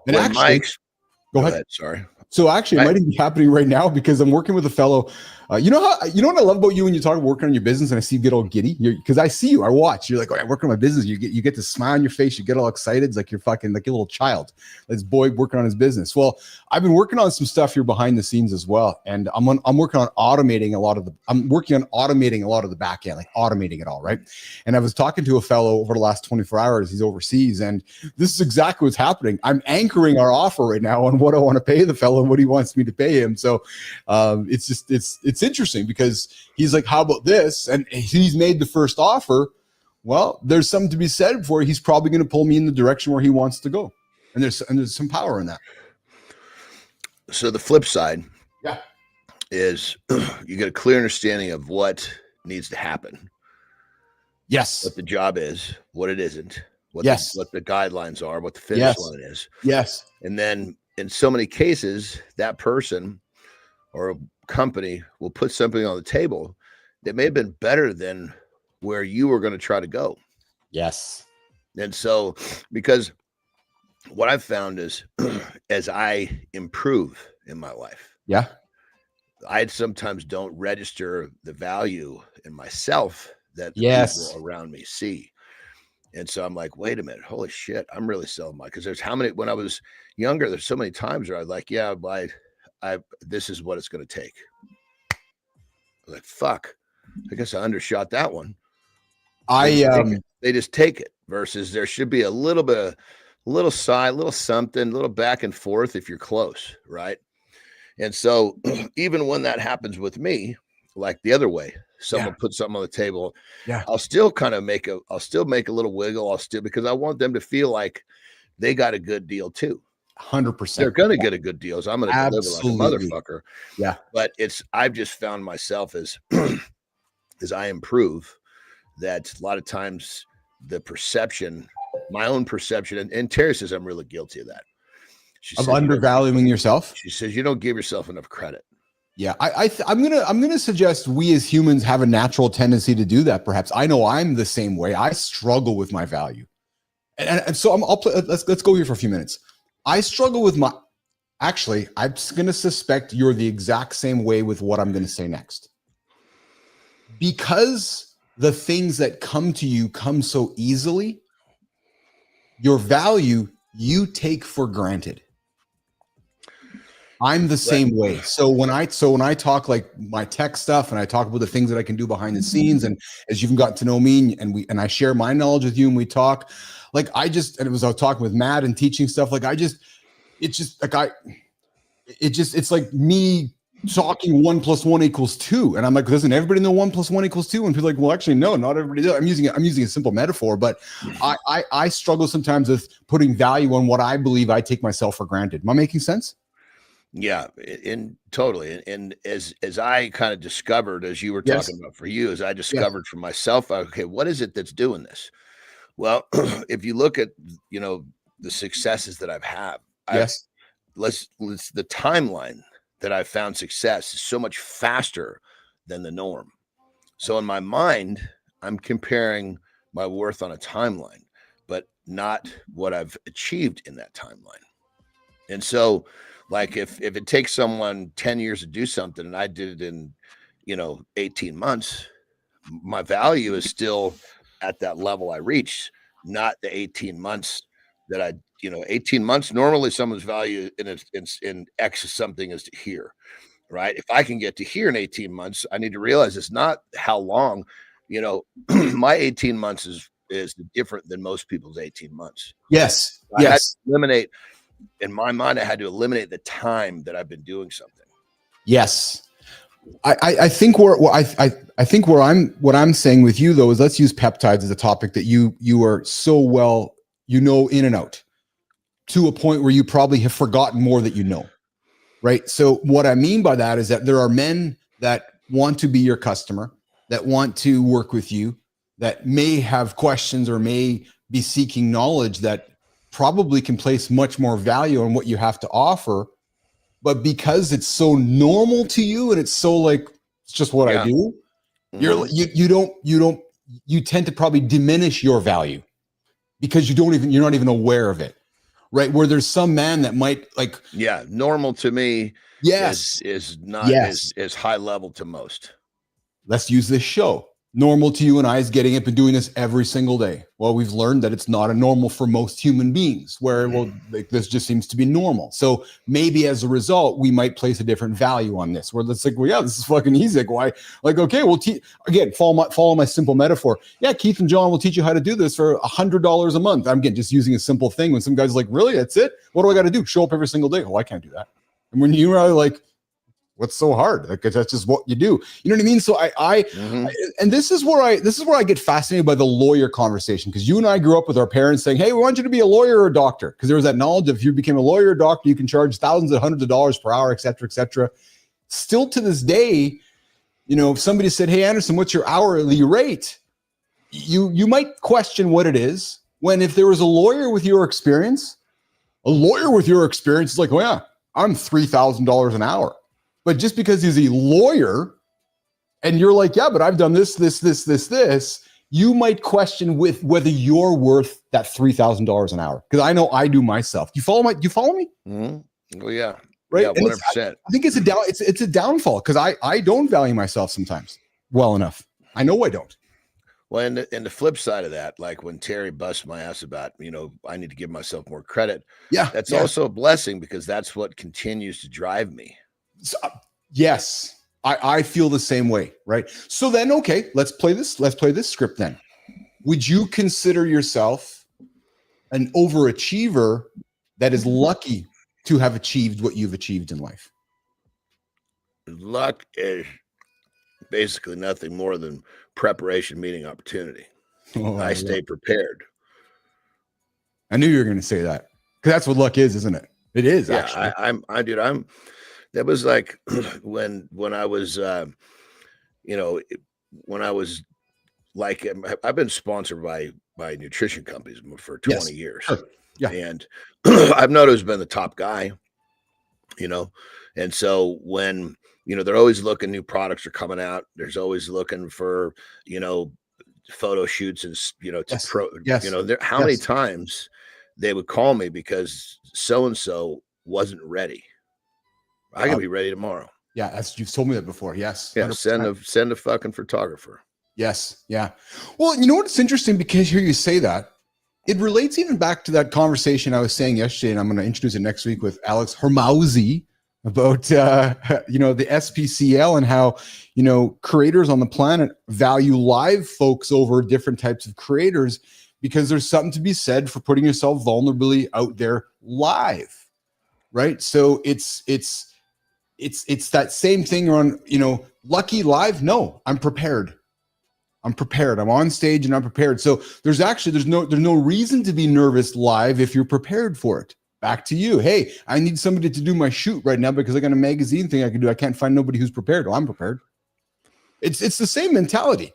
And well, actually, go ahead. Sorry. So actually, it might even be happening right now because I'm working with a fellow. You know what I love about you when you talk about working on your business, and I see you get all giddy because I see you, I watch. You're like, oh, I'm working on my business. You get to smile on your face. You get all excited. It's like you're fucking like a little child. This boy working on his business. Well, I've been working on some stuff here behind the scenes as well, and I'm working on automating a lot of the back end, like automating it all, right? And I was talking to a fellow over the last 24 hours. He's overseas, and this is exactly what's happening. I'm anchoring our offer right now on what I want to pay the fellow and what he wants me to pay him. So it's interesting because he's like, how about this? And he's made the first offer. Well, there's something to be said for he's probably going to pull me in the direction where he wants to go. And there's some power in that. So the flip side yeah, is you get a clear understanding of what needs to happen. Yes. What the job is, what it isn't, what the guidelines are, what the finish line is. Yes. And then in so many cases, that person or a company will put something on the table that may have been better than where you were going to try to go. Yes. And so, because what I've found is as I improve in my life, Yeah. I sometimes don't register the value in myself that the Yes. people around me see. And so I'm like, wait a minute, holy shit, I'm really selling my, because there's how many, when I was younger, there's so many times where I was like, yeah, but this is what it's going to take. I was like, fuck, I guess I undershot that one. They just take it versus there should be a little bit of, a little side, a little something, a little back and forth if you're close, right? And so even when that happens with me, like the other way, someone puts something on the table, I'll still kind of make a little wiggle. Because I want them to feel like they got a good deal too. 100%. They're going to get a good deal. So I'm going to deliver like a motherfucker. Yeah. But I've just found myself as I improve, that a lot of times the perception, my own perception, and Terry says I'm really guilty of that. Of undervaluing yourself. She says you don't give yourself enough credit. Yeah, I'm gonna suggest we as humans have a natural tendency to do that. Perhaps I know I'm the same way. I struggle with my value, and so let's go here for a few minutes. I struggle with my. Actually, I'm gonna suspect you're the exact same way with what I'm gonna say next, because the things that come to you come so easily. Your value you take for granted. I'm the same way. So when I talk like my tech stuff and I talk about the things that I can do behind the scenes, and as you've gotten to know me and I share my knowledge with you and we talk, like I was talking with Matt and teaching stuff. Like it's like me talking 1 + 1 = 2. And I'm like, doesn't everybody know 1 + 1 = 2? And people are like, well, actually, no, not everybody does. I'm using a simple metaphor, but I struggle sometimes with putting value on what I believe I take myself for granted. Am I making sense? Yeah, and totally. And as I kind of discovered, as you were talking about for you, as I discovered for myself, okay, what is it that's doing this? Well, if you look at, the successes that I've had, the timeline that I've found success is so much faster than the norm. So in my mind, I'm comparing my worth on a timeline, but not what I've achieved in that timeline. And so, like if it takes someone 10 years to do something and I did it in, 18 months, my value is still at that level I reached, not the 18 months that 18 months. Normally someone's value in X is something is to here, right? If I can get to here in 18 months, I need to realize it's not how long, my 18 months is different than most people's 18 months. Yes. I had to eliminate. In my mind, I had to eliminate the time that I've been doing something. Yes. I think what I'm saying with you though is let's use peptides as a topic that you are so well, in and out, to a point where you probably have forgotten more that you know. Right. So what I mean by that is that there are men that want to be your customer, that want to work with you, that may have questions or may be seeking knowledge that probably can place much more value on what you have to offer, but because it's so normal to you and it's so like it's just what I do, you tend to probably diminish your value because you're not even aware of it, right? Where there's some man that might like normal to me is not as high level to most. Let's use this show. Normal to you and I is getting up and doing this every single day. Well, we've learned that it's not a normal for most human beings where, this just seems to be normal. So maybe as a result, we might place a different value on this where it's like, well, this is fucking easy. Like, why? Like, okay, well, again, follow my simple metaphor. Yeah. Keith and John will teach you how to do this for $100 a month. I'm again, just using a simple thing when some guys are like, really, that's it? What do I got to do? Show up every single day. Oh, I can't do that. And when you are like, what's so hard? Like, that's just what you do. You know what I mean? So and this is where I get fascinated by the lawyer conversation. Cause you and I grew up with our parents saying, hey, we want you to be a lawyer or a doctor. Cause there was that knowledge that if you became a lawyer or doctor, you can charge thousands and hundreds of dollars per hour, et cetera, et cetera. Still to this day, if somebody said, hey, Anderson, what's your hourly rate? You might question what it is when if there was a lawyer with your experience is like, oh yeah, I'm $3,000 an hour. But just because he's a lawyer and you're like, yeah, but I've done this, you might question with whether you're worth that $3,000 an hour. Because I know I do myself. Do you follow me? Mm-hmm. Oh yeah. Right. Yeah, 100%. I think it's a downfall because I don't value myself sometimes well enough. I know I don't. Well, and the flip side of that, like when Terry busts my ass about, I need to give myself more credit. Yeah. That's also a blessing because that's what continues to drive me. So, yes. I feel the same way, right? So then, okay, let's play this script then. Would you consider yourself an overachiever that is lucky to have achieved what you've achieved in life? Luck is basically nothing more than preparation meeting opportunity. I stay prepared. I knew you were going to say that because that's what luck is, isn't it? It is, actually. That was like when I was, when I was like, I've been sponsored by nutrition companies for 20 years. Sure. Yeah. And I've noticed been the top guy, and so when, they're always looking, new products are coming out. There's always looking for, photo shoots and, how many times they would call me because so-and-so wasn't ready. I can be ready tomorrow. Yeah, you've told me that before. Yes. Yeah, 100%. send a fucking photographer. Yes. Yeah. Well, you know what's interesting, because here you say that, it relates even back to that conversation I was saying yesterday, and I'm going to introduce it next week with Alex Hermauzi about the SPCL and how creators on the planet value live folks over different types of creators, because there's something to be said for putting yourself vulnerably out there live, right? So it's that same thing around, lucky live. No, I'm prepared. I'm on stage and I'm prepared. So there's no reason to be nervous live if you're prepared for it. Back to you. Hey, I need somebody to do my shoot right now because I got a magazine thing I can do. I can't find nobody who's prepared. Well, I'm prepared. It's the same mentality.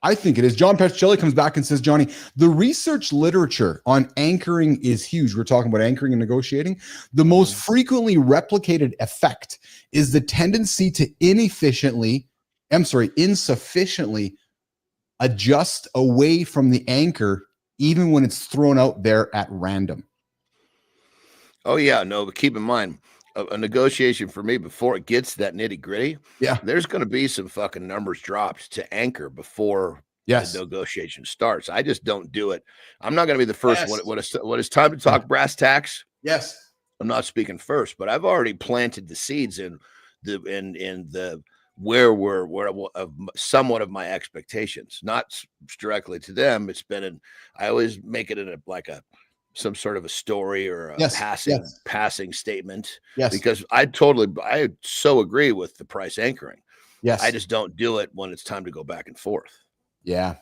I think it is. John Petrocelli comes back and says, Johnny, the research literature on anchoring is huge. We're talking about anchoring and negotiating. The most frequently replicated effect is the tendency to insufficiently adjust away from the anchor, even when it's thrown out there at random. Oh yeah, no, but keep in mind, a negotiation for me, before it gets that nitty gritty, there's going to be some fucking numbers dropped to anchor before the negotiation starts. I just don't do it. I'm not going to be the first one. When it's time to talk brass tacks, I'm not speaking first, but I've already planted the seeds in the somewhat of my expectations, not directly to them. It's been I always make it in some sort of a story or a passing statement. Because I so agree with the price anchoring. I just don't do it when it's time to go back and forth. Yeah.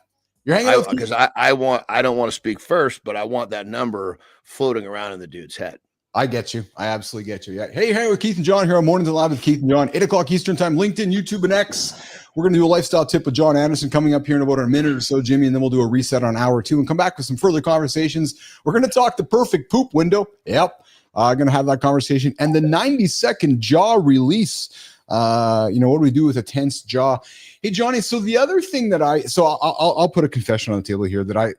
You're hanging out because I don't want to speak first, but I want that number floating around in the dude's head. I get you. I absolutely get you. Yeah. Hey, hang with Keith and John here on Mornings Live with Keith and John, 8 o'clock Eastern time, LinkedIn, YouTube, and X. We're going to do a lifestyle tip with Jon Andersen coming up here in about a minute or so, Jimmy, and then we'll do a reset on hour 2 and come back with some further conversations. We're going to talk the perfect poop window. Yep. Going to have that conversation. And the 90-second jaw release. What do we do with a tense jaw? Hey, Johnny, so the other thing that I'll put a confession on the table here that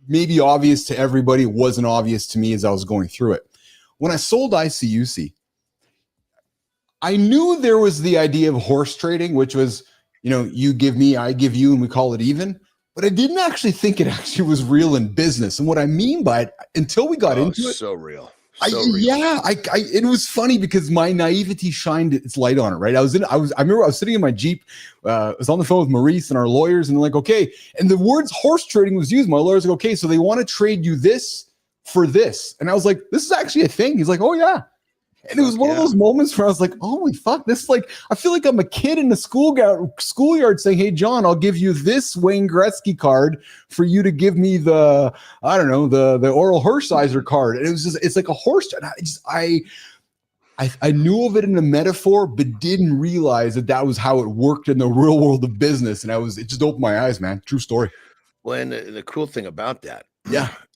maybe obvious to everybody, wasn't obvious to me as I was going through it. When I sold ICUC, I knew there was the idea of horse trading, which was, you give me, I give you, and we call it even. But I didn't actually think it actually was real in business. And what I mean by it, until we got into it, so real. It was funny because my naivety shined its light on it. Right. I remember I was sitting in my Jeep. I was on the phone with Maurice and our lawyers, and they're like, okay. And the words horse trading was used. My lawyer's like, okay, so they want to trade you this for this. And I was like, this is actually a thing. He's like, oh yeah. And it was one of those moments where I was like, holy fuck, this I feel like I'm a kid in the schoolyard saying, hey, John, I'll give you this Wayne Gretzky card for you to give me the Oral Hershiser card. And it's like a horse. And I knew of it in a metaphor, but didn't realize that was how it worked in the real world of business. And it just opened my eyes, man. True story. Well, and the cool thing about that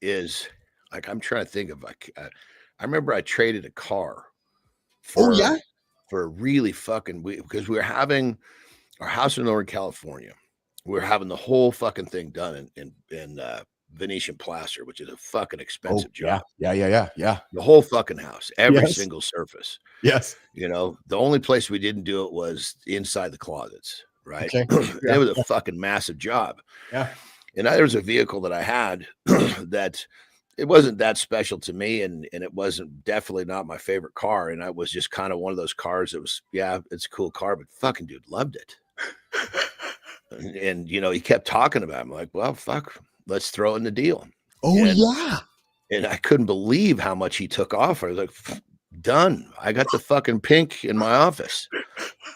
is I'm trying to think of I remember I traded a car for a really fucking because we were having our house in Northern California, we're having the whole fucking thing done in Venetian plaster, which is a fucking expensive job. Yeah. The whole fucking house, every Yes. single surface. Yes. You know, the only place we didn't do it was inside the closets, right? Okay. It was a fucking massive job. Yeah. And there was a vehicle that I had that it wasn't that special to me, and it wasn't definitely not my favorite car. And I was just kind of one of those cars that was, yeah, it's a cool car, but fucking dude loved it. and you know, he kept talking about it. I'm like, well, fuck, let's throw in the deal. Oh, yeah. And I couldn't believe how much he took off. I was like, done. I got the fucking pink in my office.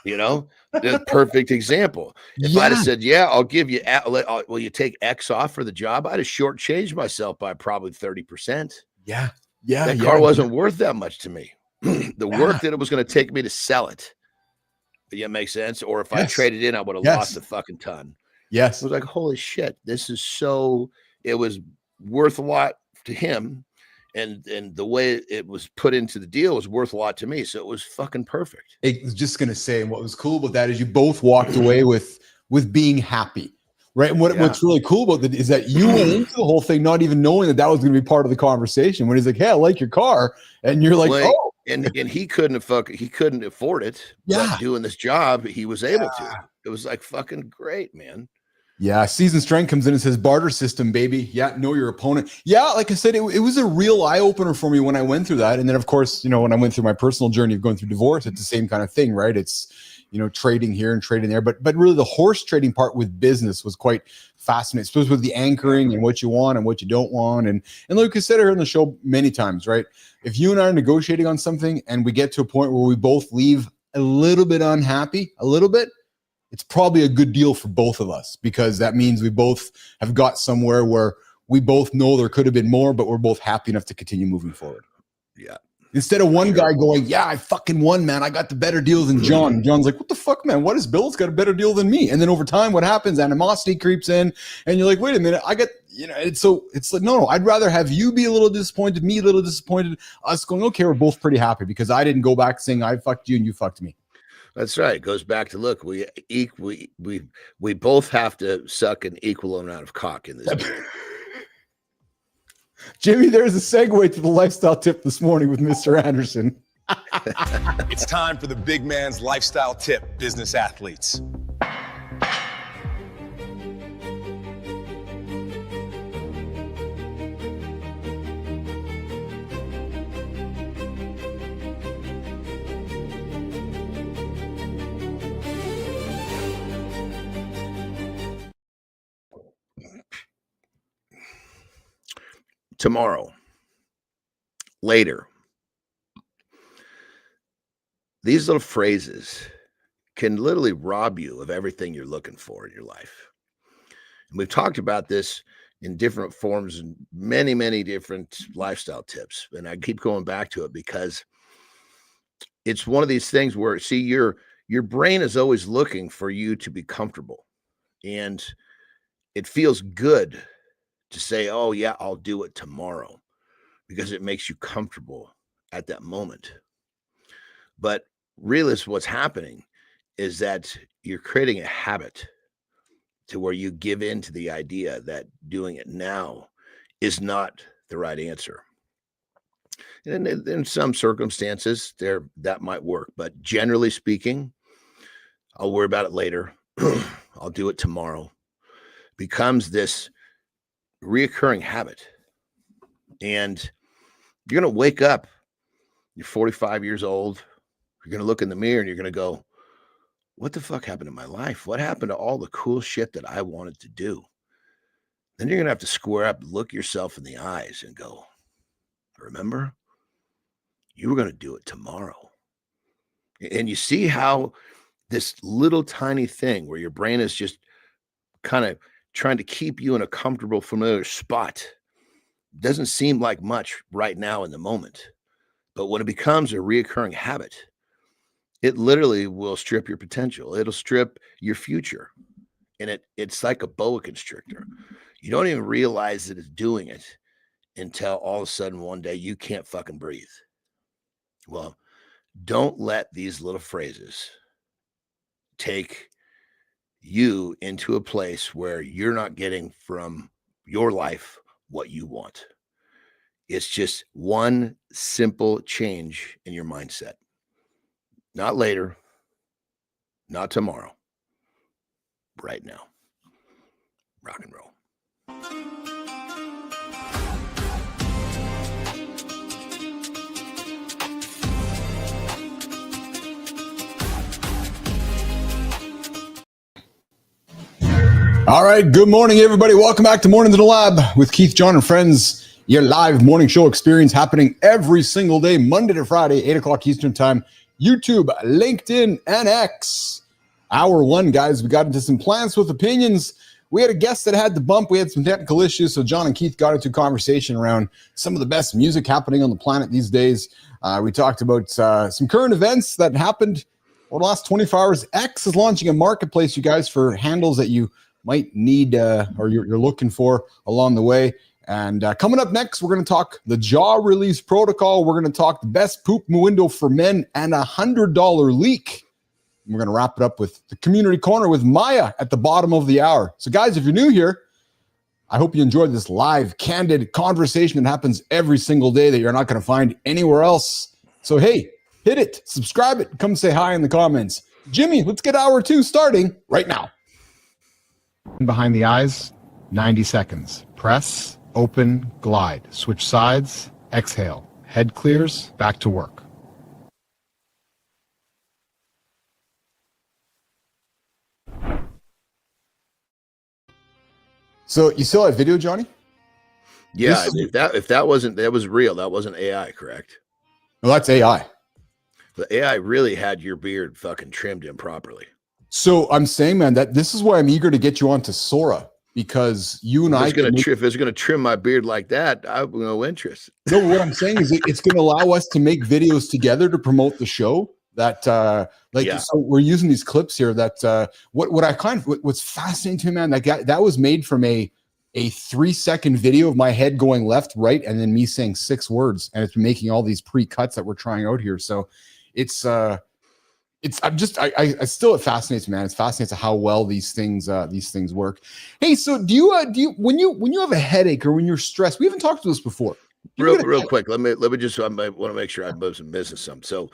You know, the perfect example. If I'd have said, yeah, I'll give you, will you take X off for the job? I'd have shortchanged myself by probably 30%. Yeah. That car wasn't worth that much to me. The work that it was going to take me to sell it. Yeah, makes sense. Or if I traded in, I would have lost a fucking ton. Yes. I was like, holy shit, this is so, it was worth a lot to him. And the way it was put into the deal was worth a lot to me. So it was fucking perfect. I was just going to say, and what was cool about that is you both walked away with being happy, right? And what's really cool about that is that you went into the whole thing not even knowing that was going to be part of the conversation. When he's like, hey, I like your car. And you're like, oh. And he couldn't afford it. Yeah. But doing this job, he was able to. It was like fucking great, man. Yeah, Season Strength comes in and says, barter system, baby. Yeah, know your opponent. Yeah, like I said, it was a real eye-opener for me when I went through that. And then, of course, you know, when I went through my personal journey of going through divorce, it's the same kind of thing, right? It's, you know, trading here and trading there. But really the horse trading part with business was quite fascinating, especially with the anchoring and what you want and what you don't want. And like I said here on the show many times, right? If you and I are negotiating on something and we get to a point where we both leave a little bit unhappy, it's probably a good deal for both of us, because that means we both have got somewhere where we both know there could have been more, but we're both happy enough to continue moving forward. Yeah. Instead of one guy going, yeah, I fucking won, man. I got the better deal than John. And John's like, what the fuck, man? What is Bill's got a better deal than me? And then over time, what happens? Animosity creeps in, and you're like, wait a minute, I got, you know, it's like, no, I'd rather have you be a little disappointed, me a little disappointed, us going, okay, we're both pretty happy because I didn't go back saying I fucked you and you fucked me. That's right. It goes back to, look, we both have to suck an equal amount of cock in this game. Jimmy, there's a segue to the lifestyle tip this morning with Mr. Andersen. It's time for the big man's lifestyle tip, business athletes. Tomorrow, later, these little phrases can literally rob you of everything you're looking for in your life. And we've talked about this in different forms and many, many different lifestyle tips. And I keep going back to it because it's one of these things where, see, your brain is always looking for you to be comfortable. And it feels good to say, oh yeah, I'll do it tomorrow, because it makes you comfortable at that moment. But really what's happening is that you're creating a habit to where you give in to the idea that doing it now is not the right answer. And in some circumstances that might work, but generally speaking, I'll worry about it later. I'll do it tomorrow. Becomes this reoccurring habit. And you're going to wake up, you're 45 years old, you're going to look in the mirror and you're going to go, what the fuck happened to my life? What happened to all the cool shit that I wanted to do? Then you're going to have to square up, look yourself in the eyes and go, remember, you were going to do it tomorrow. And you see how this little tiny thing where your brain is just kind of trying to keep you in a comfortable, familiar spot doesn't seem like much right now in the moment. But when it becomes a reoccurring habit, it literally will strip your potential. It'll strip your future. And it's like a boa constrictor. You don't even realize that it's doing it until all of a sudden one day you can't fucking breathe. Well, don't let these little phrases take you into a place where you're not getting from your life what you want. It's just one simple change in your mindset. Not later, not tomorrow, right now. Rock and roll. All right, good morning, everybody. Welcome back to Mornings in the Lab with Keith, Jon, and friends. Your live morning show experience happening every single day, Monday to Friday, 8 o'clock Eastern time. YouTube, LinkedIn, and X. Hour one, guys. We got into some plants with opinions. We had a guest that had the bump. We had some technical issues, so Jon and Keith got into a conversation around some of the best music happening on the planet these days. We talked about some current events that happened over the last 24 hours. X is launching a marketplace, you guys, for handles that you might need or you're looking for along the way. And coming up next, we're going to talk the jaw release protocol. We're going to talk the best poop window for men and $100 leak. And we're going to wrap it up with the community corner with Maya at the bottom of the hour. So guys, if you're new here, I hope you enjoyed this live, candid conversation that happens every single day that you're not going to find anywhere else. So hey, hit it, subscribe it, come say hi in the comments. Jimmy, let's get hour two starting right now. Behind the eyes, 90 seconds. Press, open, glide. Switch sides, exhale. Head clears, back to work. So you still have video, Johnny? Yeah, if that was real, that wasn't AI, correct? No, that's AI. The AI really had your beard fucking trimmed in properly. So I'm saying, man, that this is why I'm eager to get you onto Sora, because you and if it's going to trim my beard like that, I have no interest. No, what I'm saying is it's going to allow us to make videos together to promote the show. That So we're using these clips here. That what's fascinating to me, man, that was made from a 3-second video of my head going left, right, and then me saying 6 words, and it's making all these pre-cuts that we're trying out here. So it fascinates me, man. It fascinates how well these things work. Hey, so do you when you have a headache or when you're stressed? We haven't talked to this before. Real quick, let me just. I want to make sure I move some business. So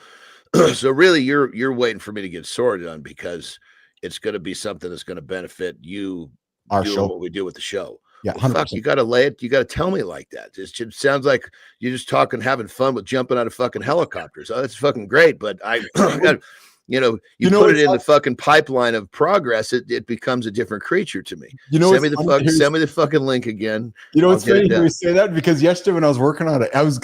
really, you're waiting for me to get sorted on because it's going to be something that's going to benefit you. Our show, what we do with the show. Yeah, well, fuck, you got to lay it. You got to tell me like that. It sounds like you're just talking, having fun with jumping out of fucking helicopters. Oh, that's fucking great, but I got. You put it in the fucking pipeline of progress, it becomes a different creature to me. Send me the fucking link again. You know what's funny to say that? Because yesterday when I was working on it, I was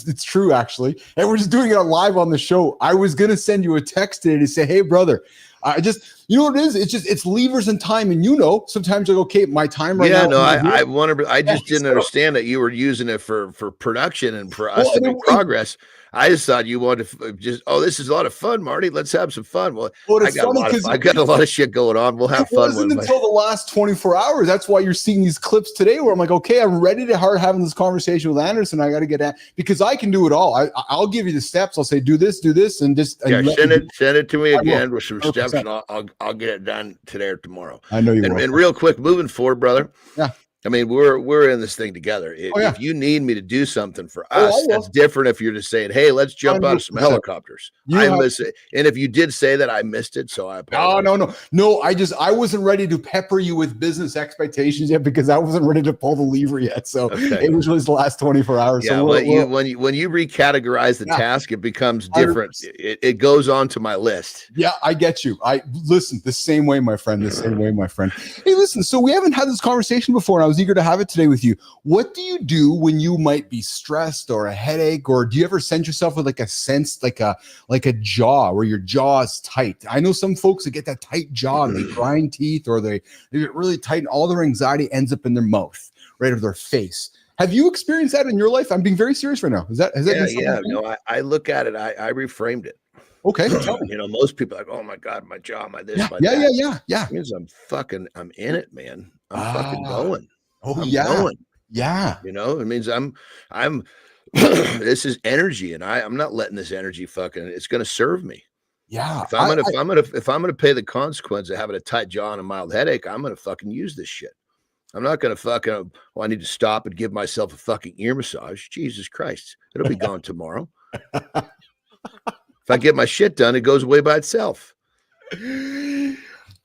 it's true actually. And we're just doing it live on the show. I was gonna send you a text today to say, hey brother, I just, you know what it is? It's levers and time. And sometimes you're like, okay, my time right now. Yeah, no, I just didn't understand that you were using it for production and for us to make progress. I just thought you wanted to this is a lot of fun, Marty. Let's have some fun. Well, I got a lot of shit going on. We'll have fun. It wasn't until the last 24 hours. That's why you're seeing these clips today where I'm like, okay, I'm ready to start having this conversation with Andersen. I got to get at because I can do it all. I'll give you the steps. I'll say, do this, and just send it to me again with some 100%. Steps, and I'll get it done today or tomorrow. I know you will. And real quick, moving forward, brother. Yeah. I mean, we're in this thing together. If you need me to do something for us, that's different. If you're just saying, "Hey, let's jump 100%. Out of some helicopters," I miss it. And if you did say that, I missed it, so I apologize. No. I wasn't ready to pepper you with business expectations yet because I wasn't ready to pull the lever yet. So it was just the last 24 hours. Yeah, so when you recategorize the task, it becomes different. It goes on to my list. Yeah, I get you. I listen the same way, my friend. Hey, listen. So we haven't had this conversation before, and I was eager to have it today with you. What do you do when you might be stressed or a headache, or do you ever send yourself with like a sense, like a jaw where your jaw is tight? I know some folks that get that tight jaw and they grind teeth, or they get really tight and all their anxiety ends up in their mouth, right, or their face. Have you experienced that in your life? I'm being very serious right now. Yeah. No, I look at it. I reframed it. Okay. Most people are like, oh my God, my jaw, my this, my that. Yeah. It means I'm in it, man. I'm fucking going. I'm going. Yeah. It means I'm this is energy, and I'm not letting this energy it's going to serve me. Yeah. If I'm gonna pay the consequence of having a tight jaw and a mild headache, I'm gonna fucking use this shit. I'm not gonna fucking, I need to stop and give myself a fucking ear massage. Jesus Christ. It'll be gone tomorrow. If I get my shit done, it goes away by itself.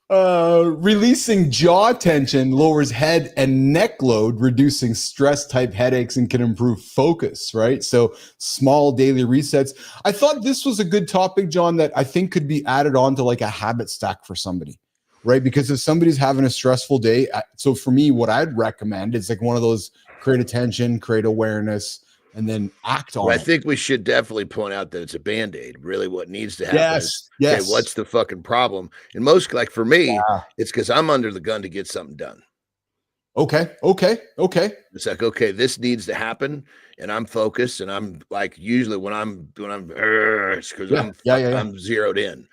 Releasing jaw tension lowers head and neck load, reducing stress type headaches, and can improve focus, right? So small daily resets. I thought this was a good topic, John, that I think could be added on to like a habit stack for somebody, right? Because if somebody's having a stressful day, so for me, what I'd recommend is like one of those: create attention, create awareness, and then act on it. I think we should definitely point out that it's a Band-Aid. Really what needs to happen is, yes. okay, what's the fucking problem? And most, like for me, it's because I'm under the gun to get something done. Okay. It's like, okay, this needs to happen, and I'm focused, and I'm like, usually when I'm it's because I'm zeroed in,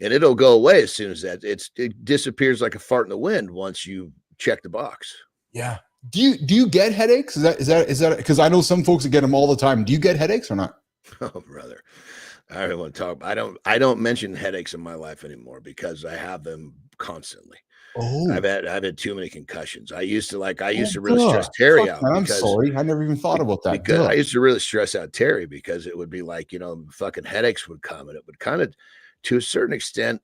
and it'll go away as soon as that it disappears like a fart in the wind once you check the box. Yeah. Do you get headaches? Is that because I know some folks that get them all the time. Do you get headaches or not? Oh, brother. I don't want to talk. I don't mention headaches in my life anymore because I have them constantly. Oh, I've had too many concussions. I used to really stress Terry out. I'm sorry. I never even thought about that. Because I used to really stress out Terry because it would be like, fucking headaches would come, and it would kind of, to a certain extent,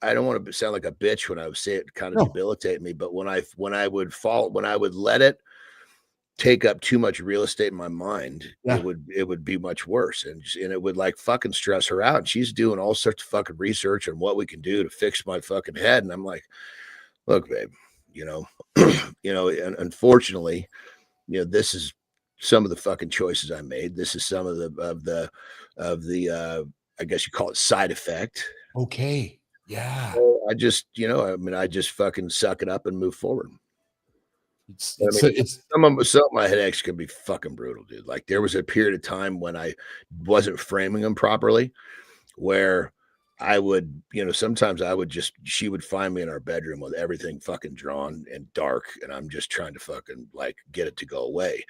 I don't want to sound like a bitch when I would say it, kind of debilitate me, but when I would let it take up too much real estate in my mind, it would be much worse, and it would like fucking stress her out. And she's doing all sorts of fucking research on what we can do to fix my fucking head, and I'm like, look, babe, and unfortunately, this is some of the fucking choices I made. This is some of the I guess you call it side effect. Okay. Yeah. I just, I just fucking suck it up and move forward. Some of my headaches can be fucking brutal, dude. Like there was a period of time when I wasn't framing them properly, where I would, sometimes she would find me in our bedroom with everything fucking drawn and dark, and I'm just trying to fucking like get it to go away.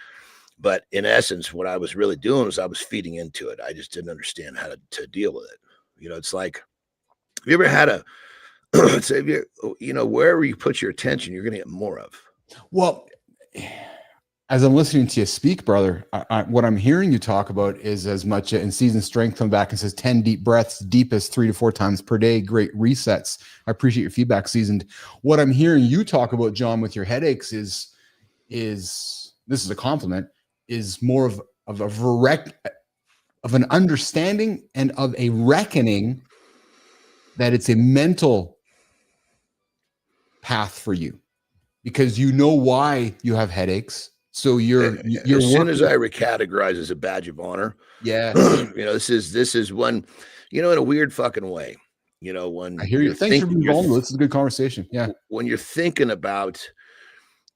But in essence, what I was really doing was I was feeding into it. I just didn't understand how to deal with it. It's like, have you ever had wherever you put your attention, you're going to get more of. Well, as I'm listening to you speak, brother, what I'm hearing you talk about is as much in Season Strength come back and says 10 deep breaths, deepest 3 to 4 times per day, great resets. I appreciate your feedback, Seasoned. What I'm hearing you talk about, John, with your headaches is this is a compliment, is more of an understanding and of a reckoning that it's a mental path for you, because you know why you have headaches. So you're as soon as I recategorize as a badge of honor. Yeah. This is when, in a weird fucking way, when I hear you. Thanks for being vulnerable. This is a good conversation. Yeah. When you're thinking about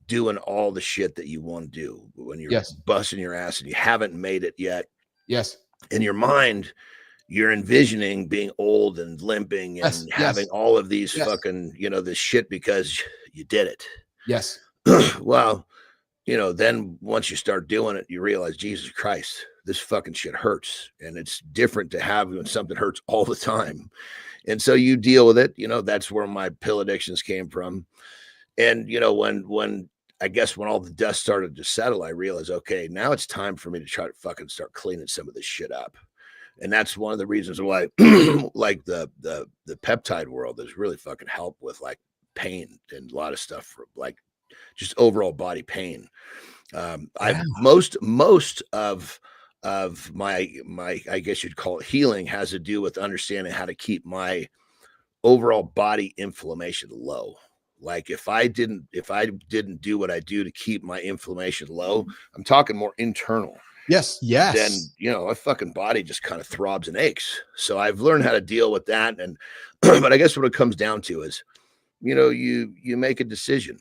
doing all the shit that you want to do, when you're busting your ass and you haven't made it yet. Yes. In your mind, you're envisioning being old and limping and having all of these fucking, this shit because you did it. Yes. Well, then once you start doing it, you realize, Jesus Christ, this fucking shit hurts. And it's different to have when something hurts all the time. And so you deal with it. That's where my pill addictions came from. And, when I guess when all the dust started to settle, I realized, okay, now it's time for me to try to fucking start cleaning some of this shit up. And that's one of the reasons why like the peptide world has really fucking helped with like pain and a lot of stuff for like just overall body pain. Most of my I guess you'd call it healing has to do with understanding how to keep my overall body inflammation low. Like if I didn't do what I do to keep my inflammation low, I'm talking more internal. Yes. Then, my fucking body just kind of throbs and aches. So I've learned how to deal with that. And, but I guess what it comes down to is, you make a decision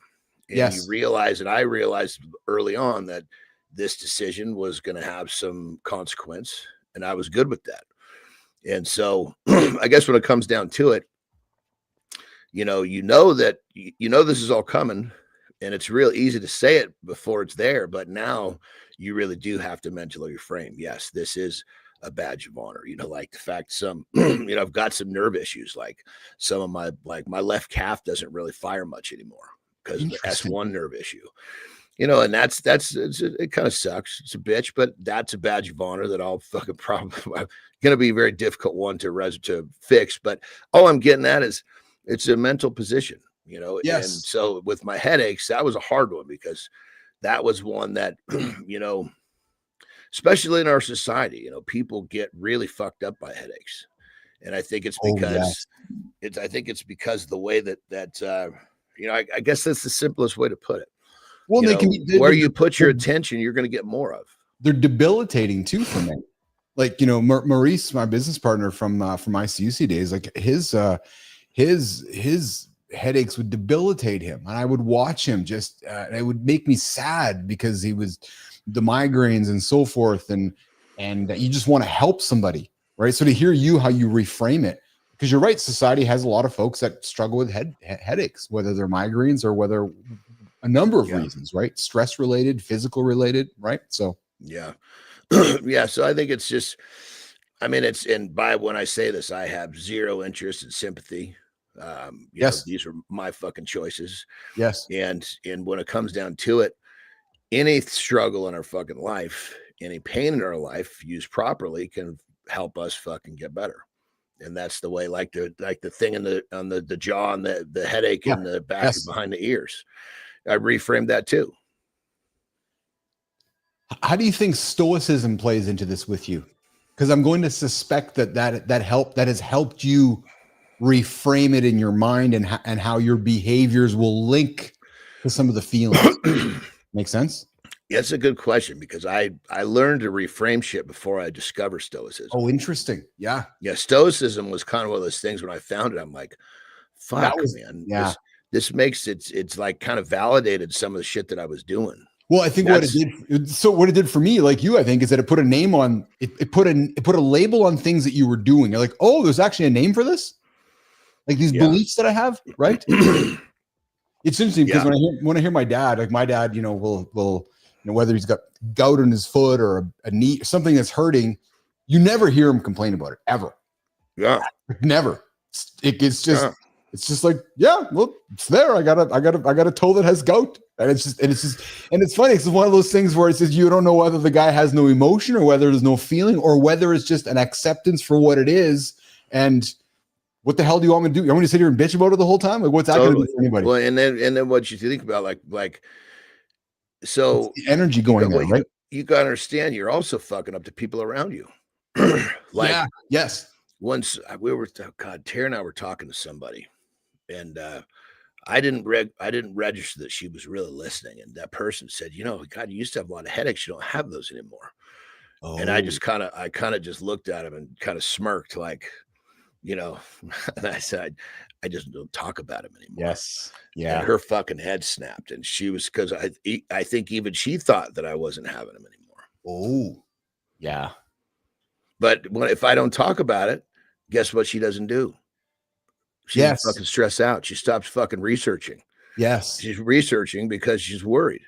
and you realize, and I realized early on that this decision was going to have some consequence, and I was good with that. And so I guess when it comes down to it, that this is all coming, and it's real easy to say it before it's there, but now you really do have to mentally reframe. Yes, this is a badge of honor, like the fact some, I've got some nerve issues, like some of my left calf doesn't really fire much anymore because of the S1 nerve issue, and it kind of sucks. It's a bitch, but that's a badge of honor that I'll fucking probably going to be a very difficult one to fix. But all I'm getting at is it's a mental position, Yes. And so with my headaches, that was a hard one because that was one that, especially in our society, people get really fucked up by headaches. And I think it's because it's because of the way that I guess that's the simplest way to put it. Well, where you put your attention, you're going to get more of. They're debilitating too for me. Like, Maurice, my business partner from ICUC days, like his headaches would debilitate him, and I would watch him it would make me sad because he was the migraines and so forth, and you just want to help somebody, right? So to hear how you reframe it, because you're right, society has a lot of folks that struggle with headaches, whether they're migraines or whether a number of reasons, right? Stress related, physical related, right? So yeah. So I think it's just, and by when I say this, I have zero interest in sympathy. These are my fucking choices. Yes. And when it comes down to it, any struggle in our fucking life, any pain in our life used properly can help us fucking get better. And that's the way, like the thing on the jaw and the headache in the back behind the ears. I reframed that too. How do you think stoicism plays into this with you? Because I'm going to suspect that has helped you reframe it in your mind and how your behaviors will link to some of the feelings. Make sense? Yeah, it's a good question because I learned to reframe shit before I discovered stoicism. Oh, interesting. Yeah. Yeah. Stoicism was kind of one of those things when I found it, I'm like, fuck, man. Yeah. This makes it's like kind of validated some of the shit that I was doing. Well, I think what it did for me, like you, I think, is that it put a name on it put a label on things that you were doing. You're like, oh, there's actually a name for this. Like these beliefs that I have, right? It's interesting because when I hear my dad, like my dad, will whether he's got gout in his foot or a knee, something that's hurting, you never hear him complain about it ever. Yeah, never. It's just like, well, it's there. I got a toe that has gout, and it's funny. It's one of those things where it says you don't know whether the guy has no emotion or whether there's no feeling or whether it's just an acceptance for what it is. And what the hell do you want me to do? You want me to sit here and bitch about it the whole time? Like, what's that going to do for anybody? Well, and then what you think about, so it's the energy going there, right? You got to understand, you're also fucking up the people around you. Yes. Once Tara and I were talking to somebody, and I didn't register that she was really listening, and that person said, God, you used to have a lot of headaches. You don't have those anymore. Oh. And I kind of just looked at him and kind of smirked, like, and I said, I just don't talk about him anymore. Yes. Yeah. And her fucking head snapped, and she was, because I think even she thought that I wasn't having him anymore. Oh, yeah. But if I don't talk about it, guess what she doesn't do? She doesn't fucking stress out. She stops fucking researching. Yes. She's researching because she's worried.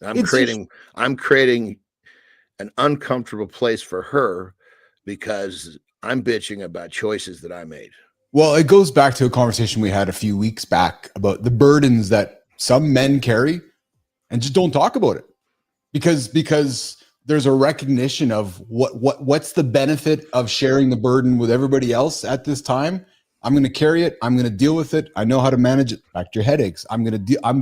I'm creating an uncomfortable place for her because I'm bitching about choices that I made. Well, it goes back to a conversation we had a few weeks back about the burdens that some men carry and just don't talk about it because there's a recognition of what's the benefit of sharing the burden with everybody else at this time. I'm going to carry it. I'm going to deal with it. I know how to manage it. Back to your headaches. I'm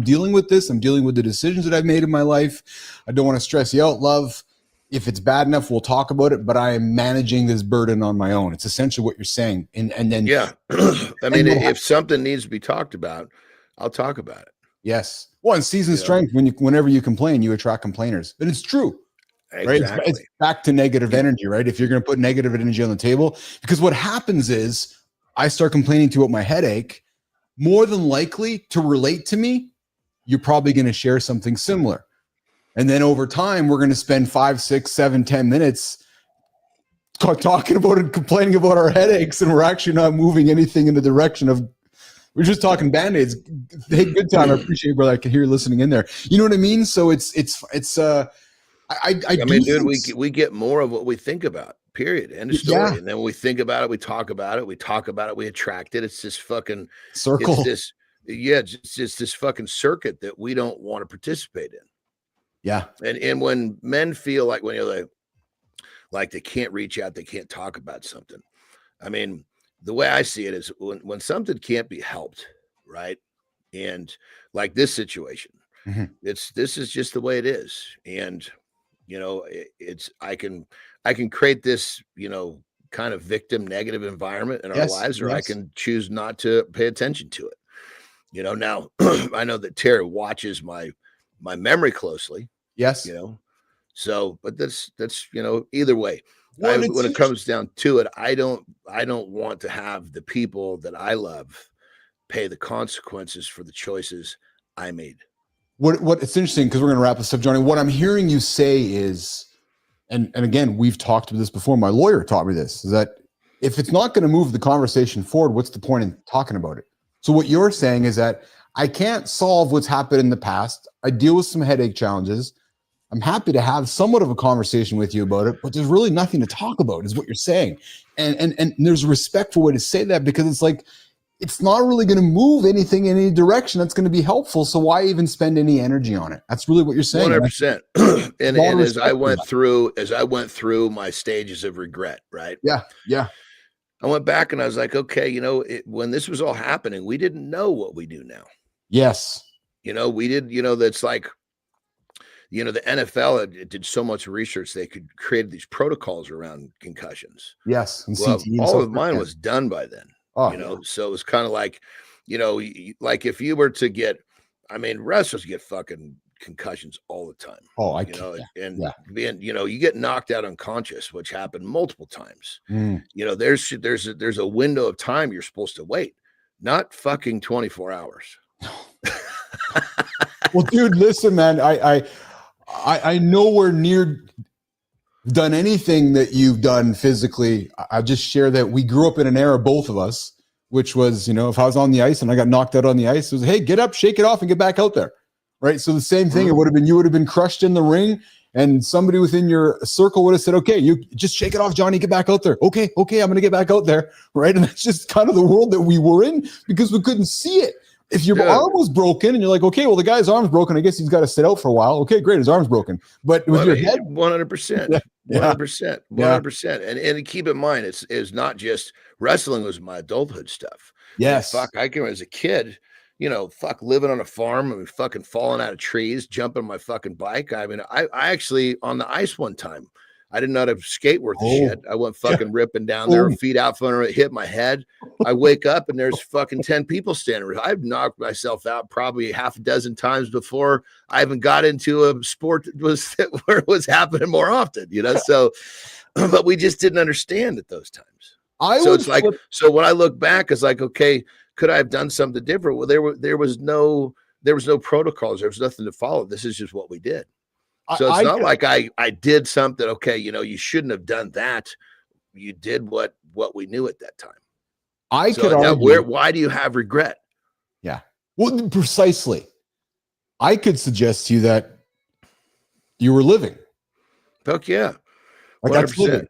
dealing with this. I'm dealing with the decisions that I've made in my life. I don't want to stress you out, love. If it's bad enough, we'll talk about it, but I am managing this burden on my own. It's essentially what you're saying. And then, if something needs to be talked about, I'll talk about it. Yes. Well, in season strength, whenever you complain, you attract complainers. And it's true. Exactly. Right? It's back to negative energy, right? If you're going to put negative energy on the table, because what happens is I start complaining about my headache, more than likely to relate to me, you're probably going to share something similar. And then over time, we're going to spend 5, 6, 7, 10 minutes talking about and complaining about our headaches. And we're actually not moving anything in the direction of, we're just talking Band-Aids. Hey, good time. I appreciate it, brother. I can hear you listening in there. You know what I mean? So it's I mean, dude, we get more of what we think about. Period. End of story. Yeah. And then when we think about it, we talk about it. We talk about it. We attract it. It's this fucking circle. It's this, yeah, it's just this fucking circuit that we don't want to participate in. Yeah. And when men feel like when you're like they can't reach out, they can't talk about something. I mean, the way I see it is when something can't be helped, right? And like this situation, this is just the way it is. And you know, I can create this, you know, kind of victim negative environment in our lives, or I can choose not to pay attention to it. You know, now I know that Terry watches my memory closely. Yes. You know, so, but that's, you know, either way, when it comes down to it, I don't want to have the people that I love pay the consequences for the choices I made. What it's interesting, because we're going to wrap this up, Johnny. What I'm hearing you say is, and again, we've talked about this before. My lawyer taught me this, is that if it's not going to move the conversation forward, what's the point in talking about it? So what you're saying is that I can't solve what's happened in the past. I deal with some headache challenges. I'm happy to have somewhat of a conversation with you about it, but there's really nothing to talk about, is what you're saying. And there's a respectful way to say that, because it's like, it's not really going to move anything in any direction that's going to be helpful. So why even spend any energy on it? That's really what you're saying. 100%. And as I went through my stages of regret, right? Yeah. Yeah. I went back and I was like, okay, you know, when this was all happening, we didn't know what we do now. Yes. You know, we did, you know, that's like, you know, the NFL did so much research, they could create these protocols around concussions. Yes. And well, CTE all of mine was done by then. Oh, you know, so it was kind of like, you know, like if you were to get, I mean, wrestlers get fucking concussions all the time. Oh, you know, and being, you know, you get knocked out unconscious, which happened multiple times. You know, there's a window of time you're supposed to wait, not fucking 24 hours. Well, dude, listen, man, I nowhere near done anything that you've done physically. I just share that we grew up in an era, both of us, which was, you know, if I was on the ice and I got knocked out on the ice, it was, hey, get up, shake it off, and get back out there. Right. So the same thing, it would have been, you would have been crushed in the ring, and somebody within your circle would have said, okay, you just shake it off, Johnny, get back out there. Okay, I'm going to get back out there. Right. And that's just kind of the world that we were in, because we couldn't see it. If your arm was broken and you're like, okay, well, the guy's arm's broken, I guess he's got to sit out for a while. Okay, great, his arm's broken. But with your head, 100%, 100%. And keep in mind, it's not just wrestling was my adulthood stuff. Yes. Fuck, I can, as a kid, you know, fuck, living on a farm and fucking falling out of trees, jumping my fucking bike. I mean, I actually on the ice one time, I did not have skate worth of shit. I went fucking ripping down there, feet out from under it, hit my head. I wake up and there's fucking 10 people standing. I've knocked myself out probably half a dozen times before I even got into a sport that was where it was happening more often, you know? So, but we just didn't understand at those times. So when I look back, it's like, okay, could I have done something different? Well, there was no protocols. There was nothing to follow. This is just what we did. So it's not like I did something. Okay, you know, you shouldn't have done that. You did what we knew at that time. could argue, why do you have regret? Yeah. Well, precisely. I could suggest to you that you were living. Fuck yeah. Like 100%.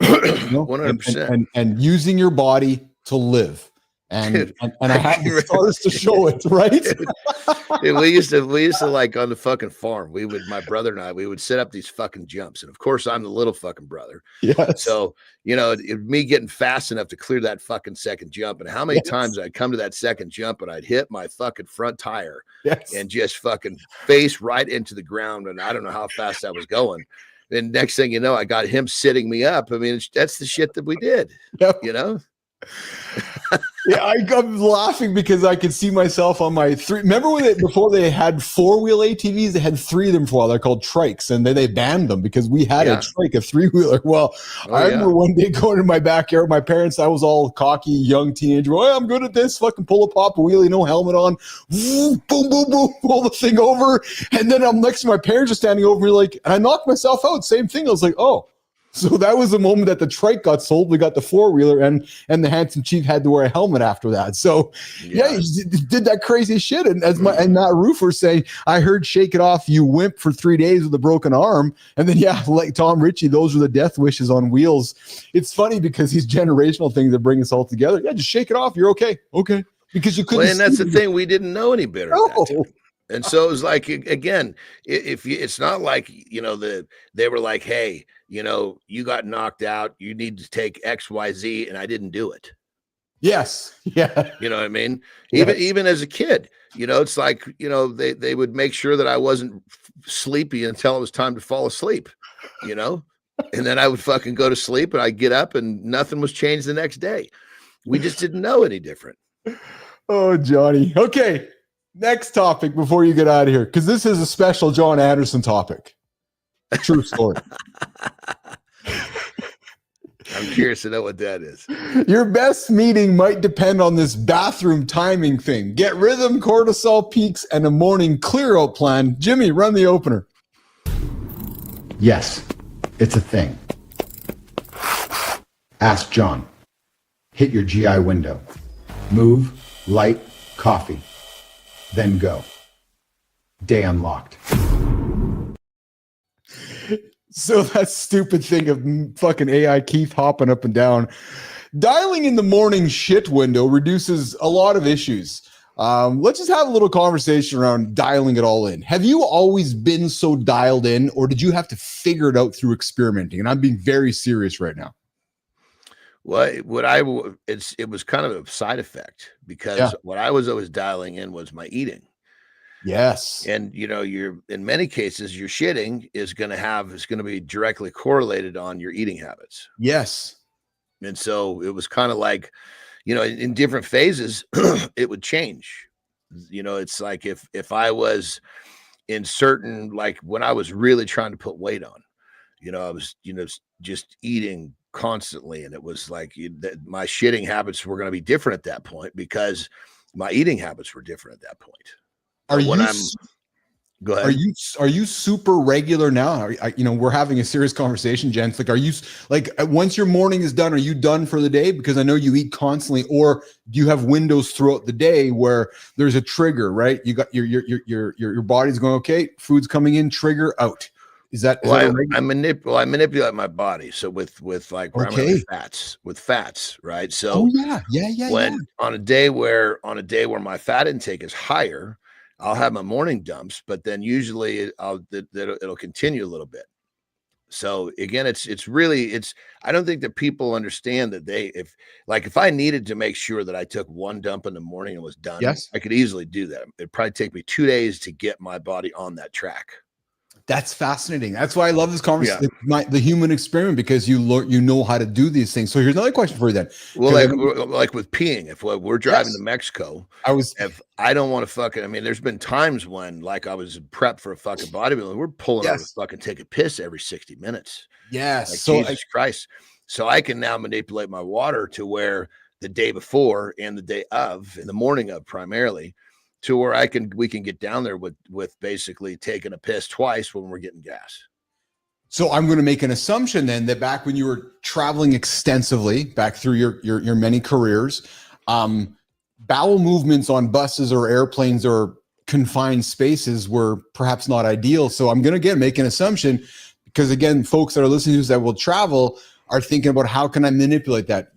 100%. And using your body to live. And I had the stars to show it, right? Dude, we used to like on the fucking farm. My brother and I, we would set up these fucking jumps. And of course, I'm the little fucking brother. Yes. So, you know, me getting fast enough to clear that fucking second jump. And how many times I'd come to that second jump and I'd hit my fucking front tire and just fucking face right into the ground. And I don't know how fast I was going. And next thing you know, I got him sitting me up. I mean, that's the shit that we did, you know? Yeah, I'm laughing because I could see myself on my three. Remember before they had 4-wheel ATVs, they had 3 of them for a while. They're called trikes, and then they banned them because we had a trike, a 3-wheeler. Well, I remember one day going to my backyard. My parents, I was all cocky, young teenager. Oh, I'm good at this. Fucking pull a pop a wheelie, no helmet on. Boom, boom, boom, pull the thing over. And then I'm next to my parents are standing over me like, and I knocked myself out. Same thing. I was like, oh. So that was the moment that the trike got sold. We got the 4-wheeler, and the Handsome Chief had to wear a helmet after that. So yeah, he did that crazy shit. And as and Matt Roofer saying, I heard "Shake It Off, You Wimp" for 3 days with a broken arm. And then like Tom Ritchie, those are the death wishes on wheels. It's funny because these generational things that bring us all together. Yeah, just shake it off. You're okay. Okay. Because you couldn't. Well, and that's the thing. We didn't know any better. At that time. And so it was like, again, it's not like, they were like, hey, you got knocked out, you need to take XYZ, and I didn't do it. Yes. Yeah. You know what I mean? Yes. Even as a kid, it's like, they would make sure that I wasn't sleepy until it was time to fall asleep, and then I would fucking go to sleep and I'd get up and nothing was changed the next day. We just didn't know any different. Oh, Johnny. Okay. Next topic before you get out of here, because this is a special Jon Andersen topic. True story. I'm curious to know what that is. Your best meeting might depend on this bathroom timing thing. Get rhythm, cortisol peaks, and a morning clear out plan. Jimmy, run the opener. Yes, it's a thing. Ask John. Hit your GI window. Move, light, coffee. Then go. Day unlocked. So that stupid thing of fucking AI Keith hopping up and down. Dialing in the morning shit window reduces a lot of issues. Let's just have a little conversation around dialing it all in. Have you always been so dialed in, or did you have to figure it out through experimenting? And I'm being very serious right now. Well, it was kind of a side effect, because what I was always dialing in was my eating. Yes. And you're in many cases, your shitting is going to be directly correlated on your eating habits. Yes. And so it was kind of like, in different phases, it would change. It's like if I was in certain, like when I was really trying to put weight on, I was, just eating constantly, and it was like my shitting habits were going to be different at that point because my eating habits were different at that point. Go ahead. Are you super regular now? We're having a serious conversation, gents. Like, are you once your morning is done, are you done for the day? Because I know you eat constantly, or do you have windows throughout the day where there's a trigger, right? You got your body's going, okay, food's coming in, trigger out. I manipulate my body. So with like fats, right? So on a day where my fat intake is higher, I'll have my morning dumps, but then usually it'll continue a little bit. So again, it's really, I don't think that people understand that if I needed to make sure that I took one dump in the morning and was done, I could easily do that. It'd probably take me 2 days to get my body on that track. That's fascinating. That's why I love this conversation, the human experiment, because you know how to do these things. So here's another question for you then. Well, like with peeing, if we're driving to Mexico, if I don't want to there's been times when like I was prepped for a fucking bodybuilding, we're pulling over to fucking take a piss every 60 minutes. Yes. Like, so Jesus Christ. So I can now manipulate my water to where the day before and the day of, and the morning of primarily, to where we can get down there with basically taking a piss twice when we're getting gas. So I'm going to make an assumption then that back when you were traveling extensively, back through your many careers, bowel movements on buses or airplanes or confined spaces were perhaps not ideal. So I'm going to make an assumption, because again, folks that are listening to this that will travel are thinking about, how can I manipulate that?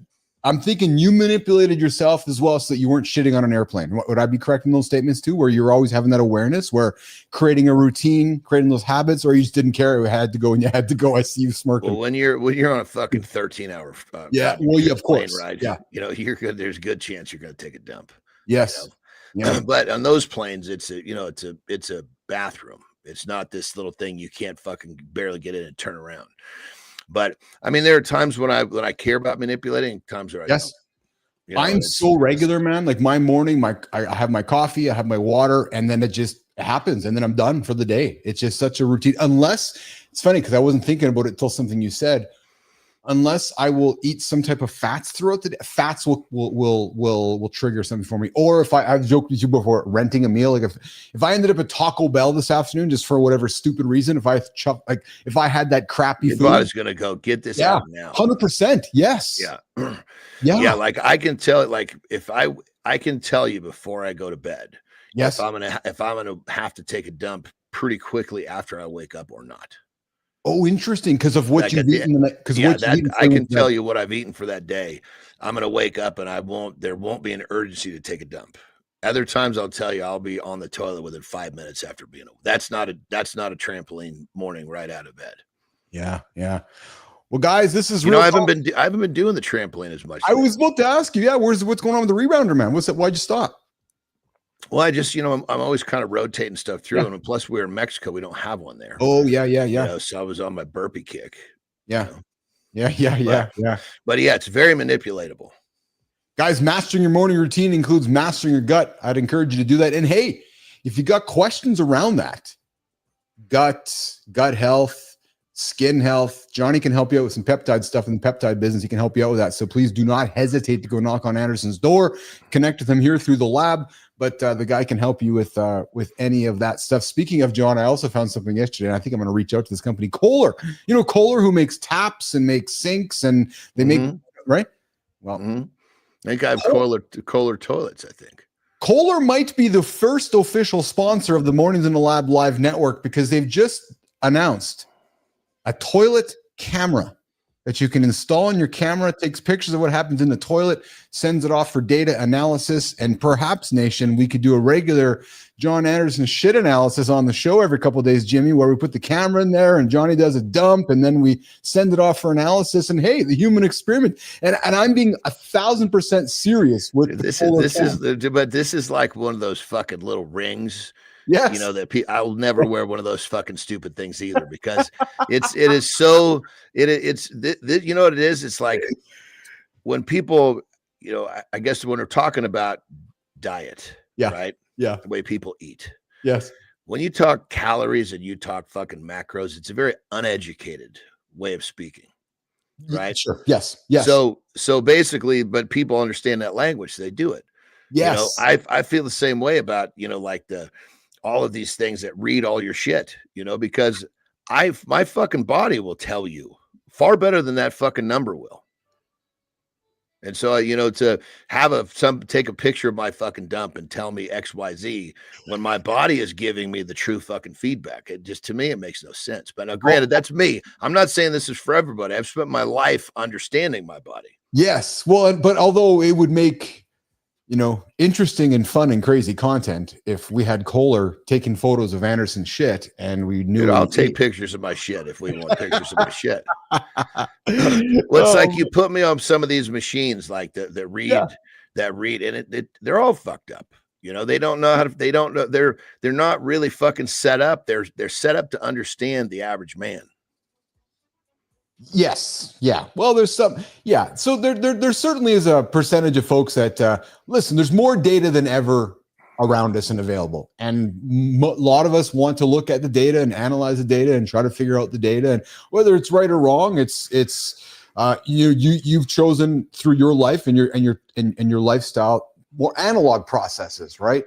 I'm thinking you manipulated yourself as well so that you weren't shitting on an airplane. Would I be correct in those statements too, where you're always having that awareness, where creating a routine, creating those habits, or you just didn't care, you had to go and you had to go? I see you smirking. Well, when you're on a fucking 13-hour of course, ride, you're good. There's a good chance you're going to take a dump. Yes. But on those planes, it's a bathroom. It's not this little thing you can't fucking barely get in and turn around. But I mean, there are times when I care about manipulating, times where I don't. I'm so regular, man. Like my morning, I have my coffee, I have my water, and then it just happens, and then I'm done for the day. It's just such a routine. Unless, it's funny because I wasn't thinking about it till something you said. unless I will eat some type of fats throughout the day. Fats will trigger something for me. Or if I've joked with you before, renting a meal. Like if I ended up at Taco Bell this afternoon, just for whatever stupid reason, if I had that crappy Your food, body's gonna go get this out now. 100%. Yes. Yeah. Yeah. Like I can tell it. Like if I can tell you before I go to bed. Yes. If I'm gonna have to take a dump pretty quickly after I wake up or not. Oh, interesting. Because of what you've eaten. I can tell you what I've eaten for that day. I'm going to wake up and there won't be an urgency to take a dump. Other times I'll tell you, I'll be on the toilet within 5 minutes after being, that's not a trampoline morning right out of bed. Yeah. Yeah. Well, guys, this is I haven't been doing the trampoline as much. I was about to ask you, yeah, what's going on with the rebounder, man? Why'd you stop? Well, I just, I'm always kind of rotating stuff through. And plus we're in Mexico. We don't have one there. Oh, yeah. So I was on my burpee kick. Yeah. Yeah. But yeah, it's very manipulatable. Guys, mastering your morning routine includes mastering your gut. I'd encourage you to do that. And hey, if you got questions around that, gut health, skin health, Johnny can help you out with some peptide stuff in the peptide business. He can help you out with that. So please do not hesitate to go knock on Andersen's door, connect with him here through the lab. But the guy can help you with any of that stuff. Speaking of John, I also found something yesterday, and I think I'm going to reach out to this company, Kohler. Kohler, who makes taps and makes sinks, and they make, right? Well, I think I have Kohler toilets, I think. Kohler might be the first official sponsor of the Mornings in the Lab Live Network because they've just announced a toilet camera that you can install in your camera. It takes pictures of what happens in the toilet, sends it off for data analysis, and perhaps, Nation, we could do a regular Jon Andersen shit analysis on the show every couple of days, Jimmy, where we put the camera in there and Johnny does a dump and then we send it off for analysis. And hey, the human experiment. And I'm being 1,000% serious with this is like one of those fucking little rings. Yes. I will never wear one of those fucking stupid things either because you know what it is? It's like when people, I guess when we're talking about diet, right? Yeah. The way people eat. Yes. When you talk calories and you talk fucking macros, it's a very uneducated way of speaking. Right? Sure. Yes. So basically, but people understand that language. So they do it. Yes. I feel the same way about, like all of these things that read all your shit, because my fucking body will tell you far better than that fucking number will. And so, to have take a picture of my fucking dump and tell me XYZ when my body is giving me the true fucking feedback, to me, it makes no sense. But now, granted, that's me. I'm not saying this is for everybody. I've spent my life understanding my body. Yes. Well, but although it would make, interesting and fun and crazy content if we had Kohler taking photos of Andersen's shit and we knew. Dude, I'll take pictures of my shit if we want pictures of my shit. Well, it's like you put me on some of these machines like that read, and they're all fucked up. They don't know how to. They're not really fucking set up. They're set up to understand the average man. Yes. Yeah. Well, there's some. Yeah. So there certainly is a percentage of folks that listen. There's more data than ever around us and available, and a lot of us want to look at the data and analyze the data and try to figure out the data, and whether it's right or wrong. You've chosen through your life and your lifestyle more analog processes, right?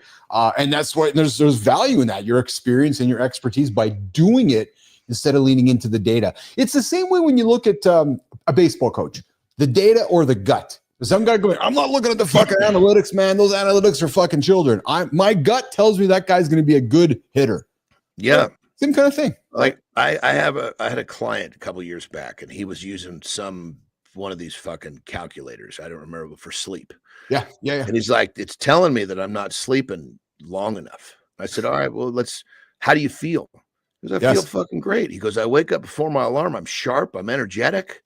And that's why there's value in that, your experience and your expertise by doing it instead of leaning into the data. It's the same way when you look at a baseball coach, the data or the gut. Some guy going, I'm not looking at the fucking analytics, man. Those analytics are fucking children. My gut tells me that guy's going to be a good hitter. Yeah. Same kind of thing. Like I had a client a couple of years back and he was using one of these fucking calculators. I don't remember, but for sleep. Yeah. And he's like, it's telling me that I'm not sleeping long enough. I said, all right, well, how do you feel? Because I feel fucking great. He goes, I wake up before my alarm. I'm sharp. I'm energetic.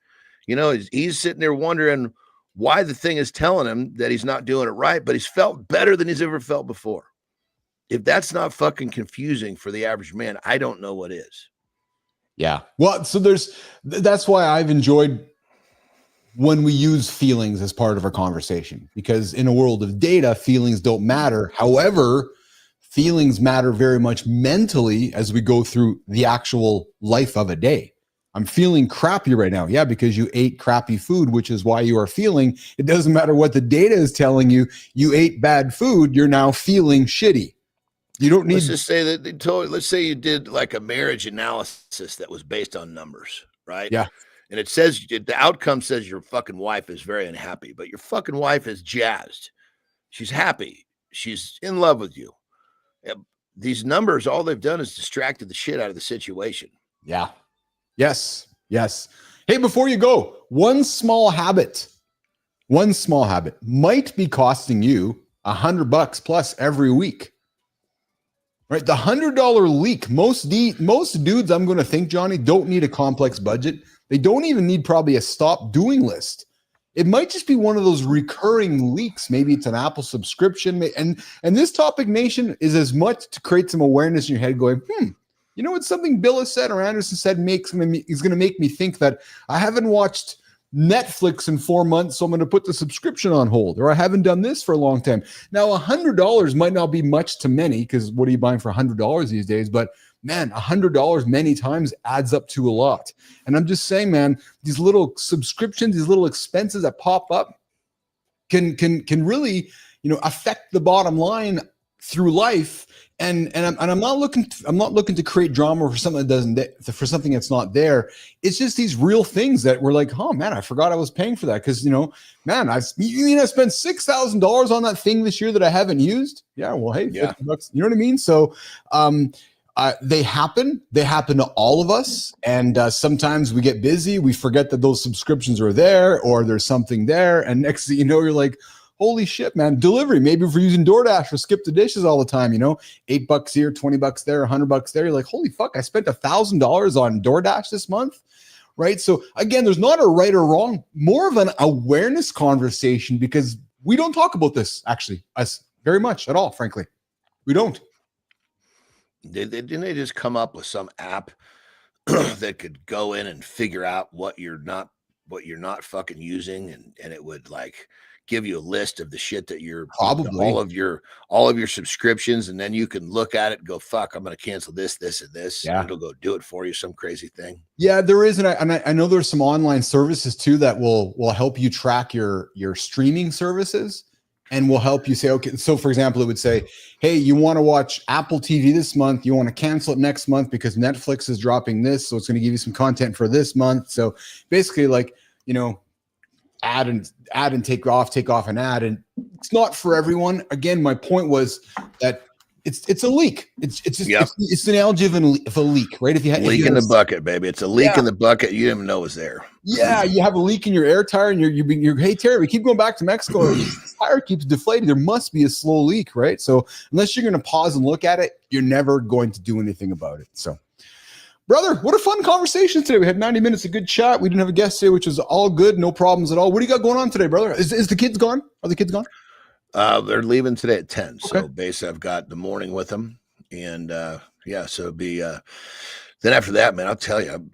He's sitting there wondering why the thing is telling him that he's not doing it right, but he's felt better than he's ever felt before. If that's not fucking confusing for the average man, I don't know what is. Yeah. Well, so that's why I've enjoyed when we use feelings as part of our conversation, because in a world of data, feelings don't matter. However, feelings matter very much mentally as we go through the actual life of a day. I'm feeling crappy right now. Yeah, because you ate crappy food, which is why you are feeling. It doesn't matter what the data is telling you. You ate bad food. You're now feeling shitty. You don't need. Let's just say that they told. Let's say you did like a marriage analysis that was based on numbers, right? Yeah. And it says the outcome says your fucking wife is very unhappy, but your fucking wife is jazzed. She's happy. She's in love with you. These numbers, all they've done is distracted the shit out of the situation. Yeah. Yes. Yes. Hey, before you go, one small habit might be costing you $100 plus every week. Right? The $100 leak. Most dudes, I'm going to think, Johnny, don't need a complex budget. They don't even need probably a stop doing list. It might just be one of those recurring leaks. Maybe it's an Apple subscription. And this topic, Nation, is as much to create some awareness in your head going, you know what, something Bill has said or Anderson said is going to make me think that I haven't watched Netflix in 4 months, so I'm going to put the subscription on hold, or I haven't done this for a long time. Now, $100 might not be much to many, because what are you buying for $100 these days? But man, $100 many times adds up to a lot. And I'm just saying, man, these little subscriptions, these little expenses that pop up can really, affect the bottom line through life. And I'm not looking to create drama for something that's not there. It's just these real things that we're like, oh man, I forgot I was paying for that, because man, I spent $6,000 on that thing this year that I haven't used. Yeah, well, hey, $50, you know what I mean? So they happen to all of us, and sometimes we get busy, we forget that those subscriptions are there, or there's something there, and next thing you know, you're like, holy shit, man. Delivery, maybe if we're using DoorDash or Skip the Dishes all the time, $8 here, $20 there, $100 there. You're like, holy fuck, I spent $1,000 on DoorDash this month, right? So again, there's not a right or wrong, more of an awareness conversation, because we don't talk about this actually us very much at all, frankly. We don't. Didn't they just come up with some app that could go in and figure out what you're not fucking using, and it would like give you a list of the shit that you're probably all of your subscriptions, and then you can look at it and go, fuck, I'm going to cancel this, and this. Yeah. It'll go do it for you. Some crazy thing. Yeah, there is. And I know there's some online services too that will help you track your streaming services, and will help you say, okay, so for example, it would say, hey, you want to watch Apple TV this month, you want to cancel it next month because Netflix is dropping this, so it's going to give you some content for this month. So basically, like, add and take off an ad, and it's not for everyone. Again, my point was that it's a leak. It's just it's an analogy of a leak, right? If you have leak in the bucket, baby, it's a leak in the bucket. You didn't even know it was there. Yeah, you have a leak in your air tire, and you're hey Terry, we keep going back to Mexico. The tire keeps deflating. There must be a slow leak, right? So unless you're going to pause and look at it, you're never going to do anything about it. So. Brother, what a fun conversation today. We had 90 minutes of good chat. We didn't have a guest today, which was all good. No problems at all. What do you got going on today, brother? Is the kids gone? Are the kids gone? They're leaving today at 10. Okay. So basically I've got the morning with them. And so it'll be then after that, man, I'll tell you,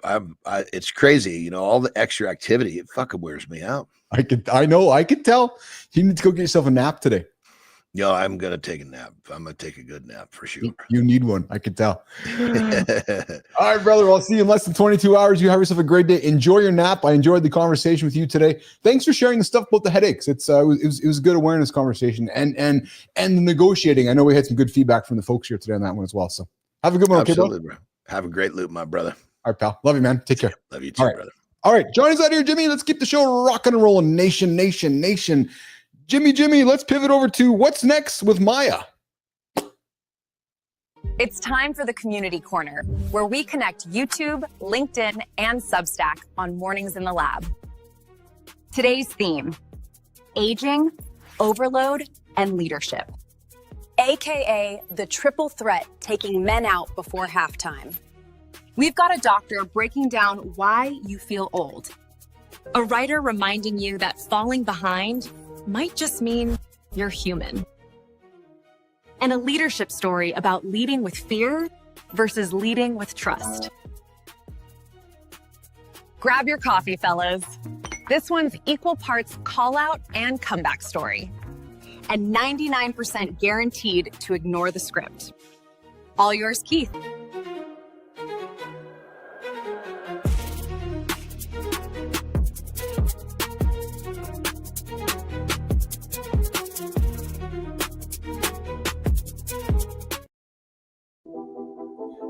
it's crazy. All the extra activity, it fucking wears me out. I could tell. You need to go get yourself a nap today. Yo, I'm going to take a nap. I'm going to take a good nap for sure. You need one. I could tell. All right, brother. I'll see you in less than 22 hours. You have yourself a great day. Enjoy your nap. I enjoyed the conversation with you today. Thanks for sharing the stuff about the headaches. It was a good awareness conversation and the negotiating. I know we had some good feedback from the folks here today on that one as well. So have a good one. Absolutely, okay, bro. Have a great loop, my brother. All right, pal. Love you, man. Take care. Love you too, brother. All right. Johnny's out here, Jimmy. Let's keep the show rocking and rolling. Nation. Jimmy, let's pivot over to what's next with Maya. It's time for the Community Corner, where we connect YouTube, LinkedIn, and Substack on Mornings in the Lab. Today's theme, aging, overload, and leadership. AKA the triple threat taking men out before halftime. We've got a doctor breaking down why you feel old. A writer reminding you that falling behind might just mean you're human. And a leadership story about leading with fear versus leading with trust. Grab your coffee, fellas. This one's equal parts call out and comeback story. And 99% guaranteed to ignore the script. All yours, Keith.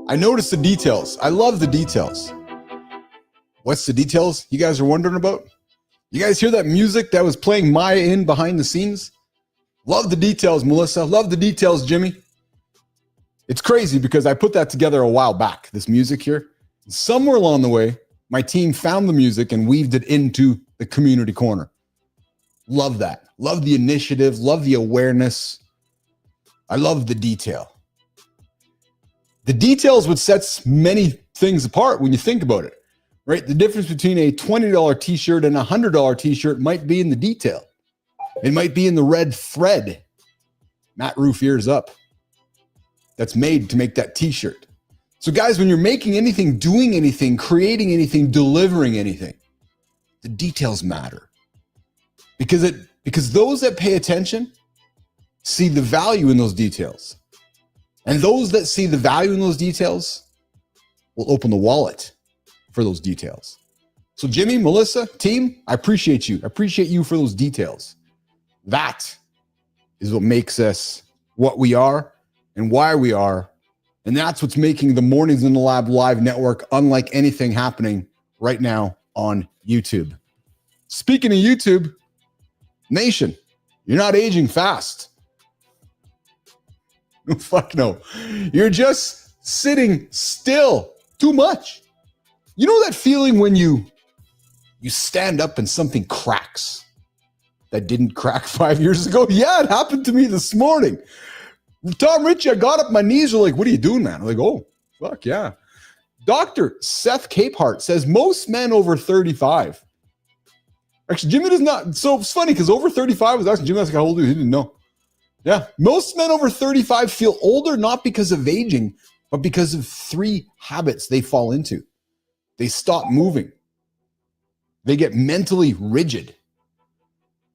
I noticed the details. I love the details. What's the details you guys are wondering about? You guys hear that music that was playing Maya in behind the scenes? Love the details, Melissa. Love the details, Jimmy. It's crazy because I put that together a while back, this music here. Somewhere along the way, my team found the music and weaved it into the community corner. Love that. Love the initiative. Love the awareness. I love the detail. The details what sets many things apart when you think about it, right? The difference between a $20 t-shirt and a $100 t-shirt might be in the detail. It might be in the red thread. Matt Roof ears up. That's made to make that t-shirt. So guys, when you're making anything, doing anything, creating anything, delivering anything, the details matter. Because those that pay attention see the value in those details. And those that see the value in those details will open the wallet for those details. So Jimmy, Melissa, team, I appreciate you. I appreciate you for those details. That is what makes us what we are and why we are. And that's what's making the Mornings in the Lab live network unlike anything happening right now on YouTube. Speaking of YouTube, Nation, you're not aging fast. Fuck no. You're just sitting still too much. You know that feeling when you stand up and something cracks that didn't crack 5 years ago? Yeah, it happened to me this morning. Tom Ritchie, I got up, my knees are like, what are you doing, man? I'm like, oh, fuck yeah. Dr. Seth Capehart says most men over 35. Actually, Jimmy does not. So it's funny because over 35 I was asking Jimmy, I was like, how old are you? He didn't know. Yeah. Most men over 35 feel older, not because of aging, but because of 3 habits they fall into. They stop moving. They get mentally rigid.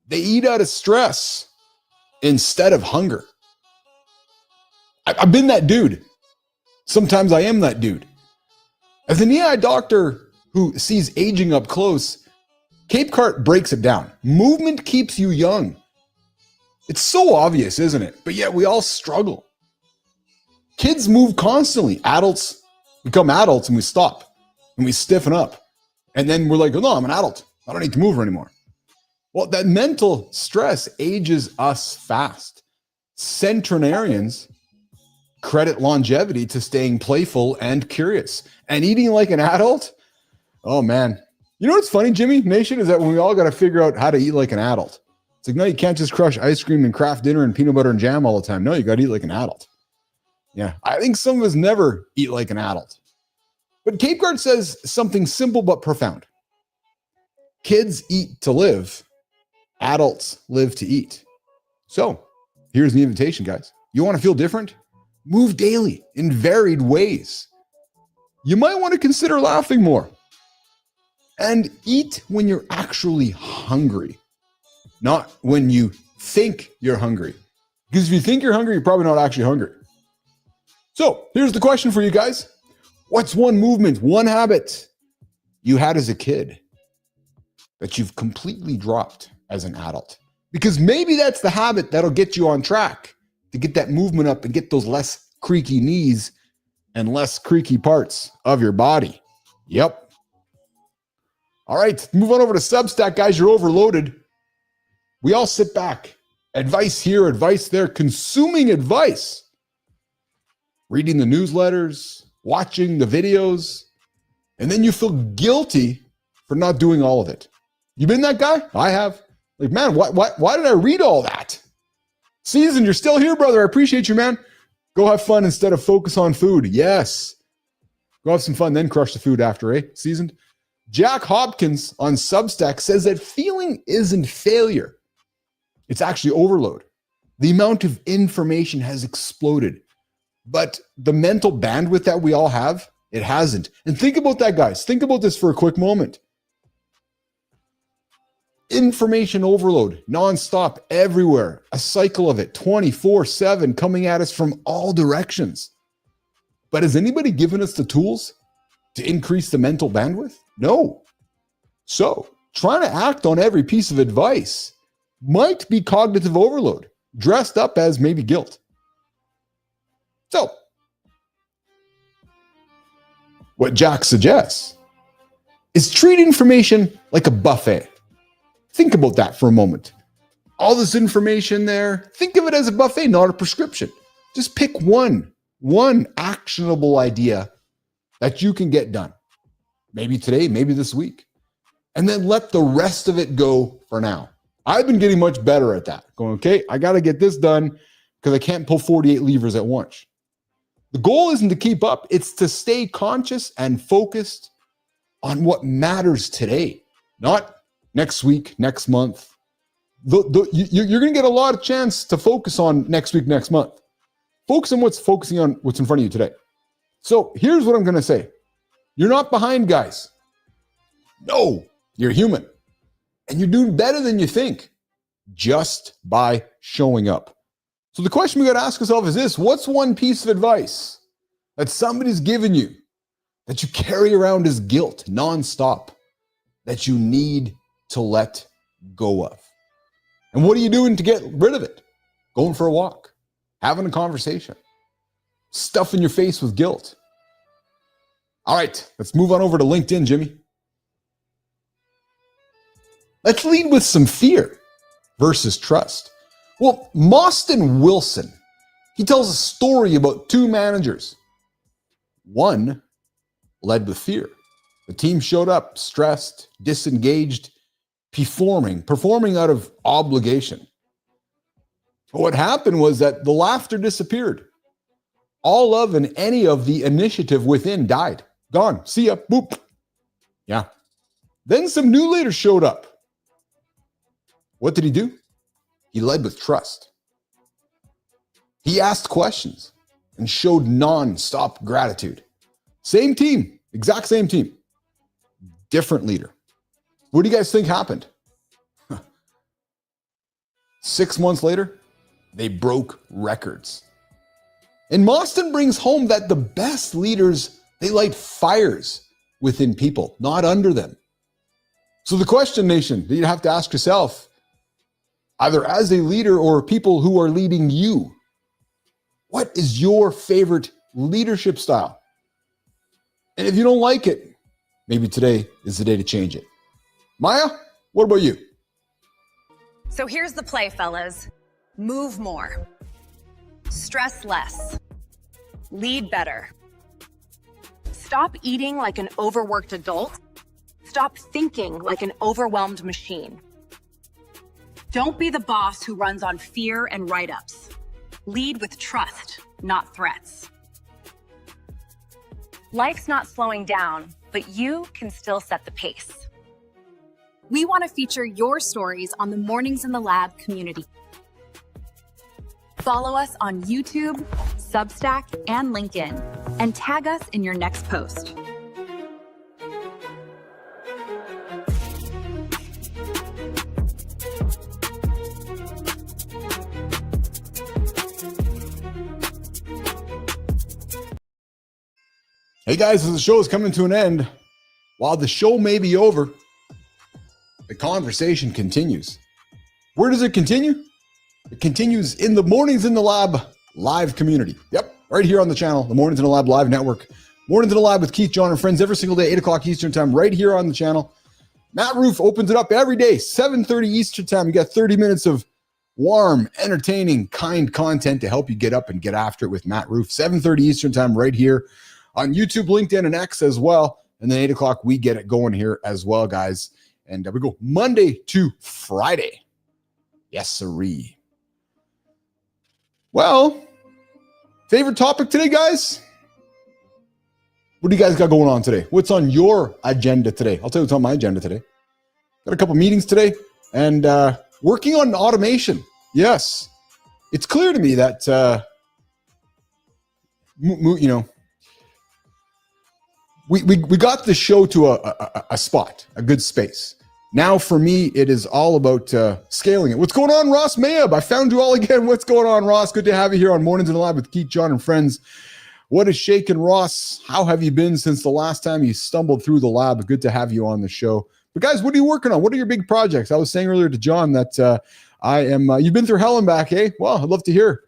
They eat out of stress instead of hunger. I've been that dude. Sometimes I am that dude. As an EI doctor who sees aging up close, Capehart breaks it down. Movement keeps you young. It's so obvious, isn't it? But yet we all struggle. Kids move constantly. Adults become adults and we stop and we stiffen up. And then we're like, oh, no, I'm an adult. I don't need to move anymore. Well, that mental stress ages us fast. Centenarians credit longevity to staying playful and curious. And eating like an adult? Oh, man. You know what's funny, Jimmy Nation, is that when we all got to figure out how to eat like an adult. It's like, no, you can't just crush ice cream and craft dinner and peanut butter and jam all the time. No, you got to eat like an adult. Yeah, I think some of us never eat like an adult. But Capehart says something simple but profound. Kids eat to live. Adults live to eat. So here's the invitation, guys. You want to feel different? Move daily in varied ways. You might want to consider laughing more. And eat when you're actually hungry, not when you think you're hungry. Because if you think you're hungry, you're probably not actually hungry. So here's the question for you guys. What's one movement, one habit you had as a kid that you've completely dropped as an adult? Because maybe that's the habit that'll get you on track to get that movement up and get those less creaky knees and less creaky parts of your body. Yep. All right, move on over to Substack, guys. You're overloaded. We all sit back. Advice here, advice there, consuming advice. Reading the newsletters, watching the videos, and then you feel guilty for not doing all of it. You been that guy? I have. Like, man, why did I read all that? Seasoned, you're still here, brother. I appreciate you, man. Go have fun instead of focus on food. Yes. Go have some fun, then crush the food after, eh? Seasoned. Jack Hopkins on Substack says that feeling isn't failure. It's actually overload. The amount of information has exploded, but the mental bandwidth that we all have, it hasn't. And think about that, guys. Think about this for a quick moment. Information overload, nonstop, everywhere. A cycle of it, 24/7, coming at us from all directions. But has anybody given us the tools to increase the mental bandwidth? No. So trying to act on every piece of advice might be cognitive overload, dressed up as maybe guilt. So What Jack suggests is treat information like a buffet. Think about that for a moment. All this information there, think of it as a buffet, not a prescription. Just pick one actionable idea that you can get done. Maybe today, maybe this week. And then let the rest of it go for now. I've been getting much better at that. Going, okay, I got to get this done because I can't pull 48 levers at once. The goal isn't to keep up. It's to stay conscious and focused on what matters today, not next week, next month. You're going to get a lot of chance to focus on next week, next month. Focus on focusing on what's in front of you today. So here's what I'm going to say. You're not behind, guys. No, you're human. And you're doing better than you think just by showing up. So the question we got to ask ourselves is this: what's one piece of advice that somebody's given you that you carry around as guilt nonstop that you need to let go of? And what are you doing to get rid of it? Going for a walk, having a conversation, stuffing your face with guilt. All right, let's move on over to LinkedIn, Jimmy. Let's lead with some fear versus trust. Well, Mostyn Wilson, he tells a story about two managers. One led with fear. The team showed up stressed, disengaged, performing out of obligation. But what happened was that the laughter disappeared. All of and any of the initiative within died. Gone. See ya. Boop. Yeah. Then some new leaders showed up. What did he do? He led with trust. He asked questions and showed non-stop gratitude. Same team, exact same team. Different leader. What do you guys think happened? 6 months later, they broke records. And Mostyn brings home that the best leaders, they light fires within people, not under them. So the question, nation, that you have to ask yourself, either as a leader or people who are leading you, what is your favorite leadership style? And if you don't like it, maybe today is the day to change it. Maya, what about you? So here's the play, fellas. Move more. Stress less. Lead better. Stop eating like an overworked adult. Stop thinking like an overwhelmed machine. Don't be the boss who runs on fear and write-ups. Lead with trust, not threats. Life's not slowing down, but you can still set the pace. We want to feature your stories on the Mornings in the Lab community. Follow us on YouTube, Substack, and LinkedIn, and tag us in your next post. Hey guys, as the show is coming to an end, while the show may be over, the conversation continues. Where does it continue? It continues in the Mornings in the Lab live community. Yep, right here on the channel, the Mornings in the Lab live network. Mornings in the Lab with Keith, Jon, and friends every single day, 8 o'clock Eastern time, right here on the channel. Matt Roof opens it up every day, 7:30 Eastern time. You got 30 minutes of warm, entertaining, kind content to help you get up and get after it with Matt Roof. 7:30 Eastern time, right here on YouTube, LinkedIn, and X as well. And then 8 o'clock, we get it going here as well, guys. And we go Monday to Friday. Yes, sirree. Well, favorite topic today, guys? What do you guys got going on today? What's on your agenda today? I'll tell you what's on my agenda today. Got a couple meetings today and working on automation. Yes. It's clear to me that, we got the show to a spot, a good space. Now for me, it is all about scaling it. What's going on, Ross Mayab? I found you all again. What's going on, Ross? Good to have you here on Mornings in the Lab with Keith, Jon, and friends. What is shaking, Ross? How have you been since the last time you stumbled through the lab? Good to have you on the show. But guys, what are you working on? What are your big projects? I was saying earlier to Jon that you've been through hell and back, eh? Well, I'd love to hear.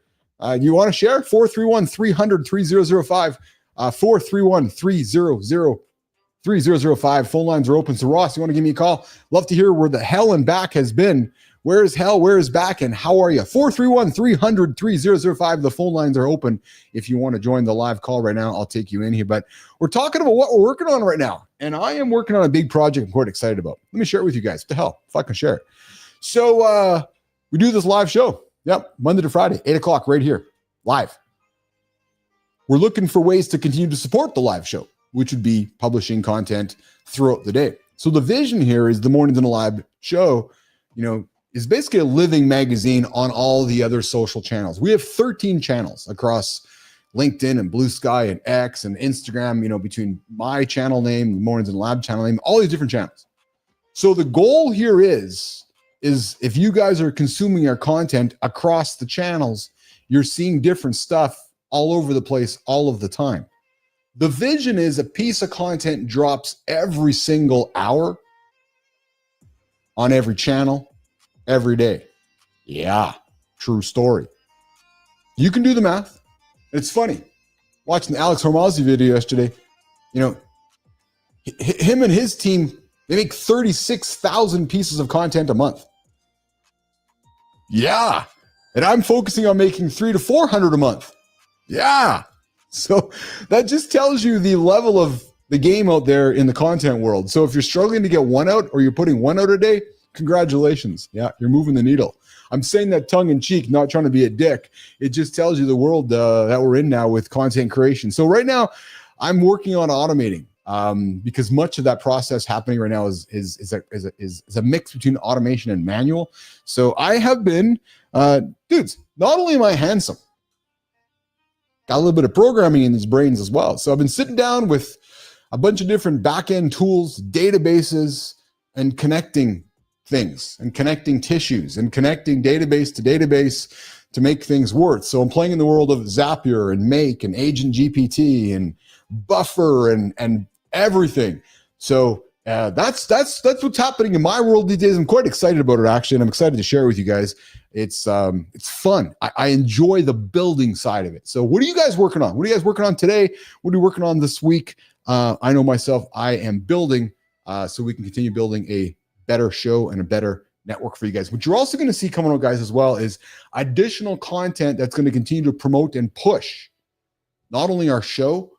You want to share? 431-300-3005. 431-300-3005. Phone lines are open. So Ross, you want to give me a call? Love to hear where the hell and back has been. Where is hell? Where is back? And how are you? 431-300-3005. The phone lines are open. If you want to join the live call right now, I'll take you in here. But we're talking about what we're working on right now. And I am working on a big project I'm quite excited about. Let me share it with you guys. What the hell? If I can share it. So we do this live show. Yep. Monday to Friday, 8 o'clock right here, live. We're looking for ways to continue to support the live show, which would be publishing content throughout the day. So the vision here is the Mornings in the Lab show, is basically a living magazine on all the other social channels. We have 13 channels across LinkedIn and Blue Sky and X and Instagram, between my channel name, the Mornings in the Lab channel name, all these different channels. So the goal here is if you guys are consuming our content across the channels, you're seeing different stuff all over the place all of the time. The vision is a piece of content drops every single hour on every channel, every day. Yeah, true story. You can do the math. It's funny. Watching the Alex Hormozzi video yesterday, him and his team, they make 36,000 pieces of content a month. Yeah. And I'm focusing on making 300 to 400 a month. Yeah. So that just tells you the level of the game out there in the content world. So if you're struggling to get one out or you're putting one out a day, congratulations. Yeah, you're moving the needle. I'm saying that tongue in cheek, not trying to be a dick. It just tells you the world that we're in now with content creation. So right now I'm working on automating because much of that process happening right now is a mix between automation and manual. So I have been, dudes, not only am I handsome, got a little bit of programming in these brains as well. So I've been sitting down with a bunch of different back-end tools, databases, and connecting things and connecting tissues and connecting database to database to make things work. So I'm playing in the world of Zapier and Make and Agent GPT and Buffer and everything. So that's what's happening in my world these days. I'm quite excited about it, actually, and I'm excited to share it with you guys. It's fun. I enjoy the building side of it. So what are you guys working on? What are you guys working on today? What are you working on this week? I know myself, I am building so we can continue building a better show and a better network for you guys. What you're also going to see coming out, guys, as well is additional content that's going to continue to promote and push not only our show,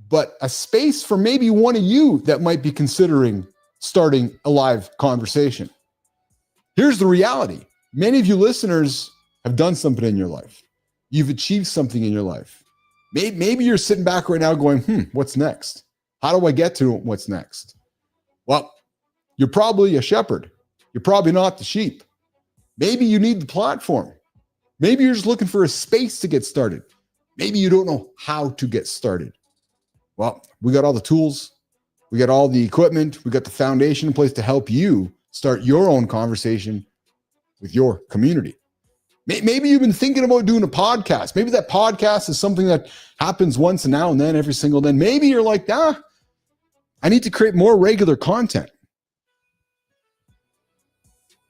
but a space for maybe one of you that might be considering starting a live conversation. Here's the reality. Many of you listeners have done something in your life. You've achieved something in your life. Maybe you're sitting back right now going, what's next? How do I get to what's next? Well, you're probably a shepherd. You're probably not the sheep. Maybe you need the platform. Maybe you're just looking for a space to get started. Maybe you don't know how to get started. Well, we got all the tools. We got all the equipment. We got the foundation in place to help you start your own conversation with your community. Maybe you've been thinking about doing a podcast. Maybe that podcast is something that happens once and now and then, every single day. Maybe you're like, I need to create more regular content.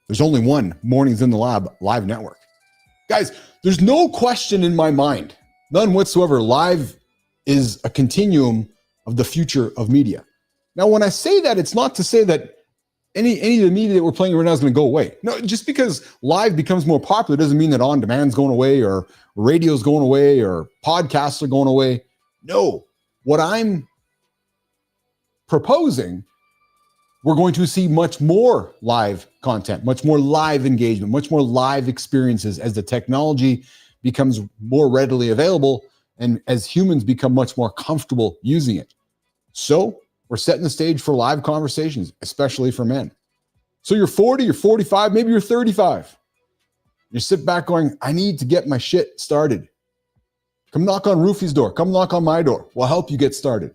There's only one Mornings in the Lab live network. Guys, there's no question in my mind, none whatsoever, live is a continuum of the future of media. Now, when I say that, it's not to say that any of the media that we're playing right now is going to go away. No, just because live becomes more popular doesn't mean that on-demand's going away or radio's going away or podcasts are going away. No, what I'm proposing, we're going to see much more live content, much more live engagement, much more live experiences as the technology becomes more readily available and as humans become much more comfortable using it. So we're setting the stage for live conversations, especially for men. So you're 40, you're 45, maybe you're 35. You sit back going, I need to get my shit started. Come knock on Roofy's door. Come knock on my door. We'll help you get started.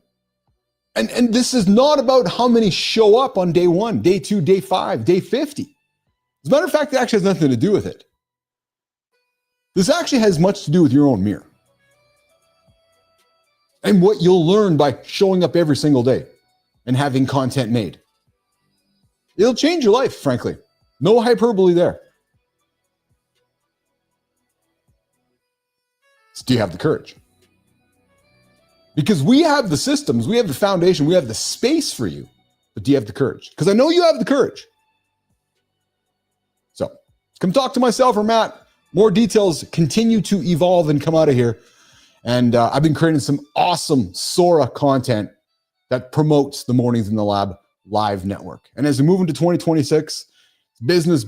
And this is not about how many show up on day 1, day 2, day 5, day 50. As a matter of fact, it actually has nothing to do with it. This actually has much to do with your own mirror. And what you'll learn by showing up every single day and having content made. It'll change your life, frankly. No hyperbole there. So do you have the courage? Because we have the systems, we have the foundation, we have the space for you. But do you have the courage? Because I know you have the courage. So come talk to myself or Matt. More details continue to evolve and come out of here. And I've been creating some awesome Sora content that promotes the Mornings in the Lab live network. And as we move into 2026, business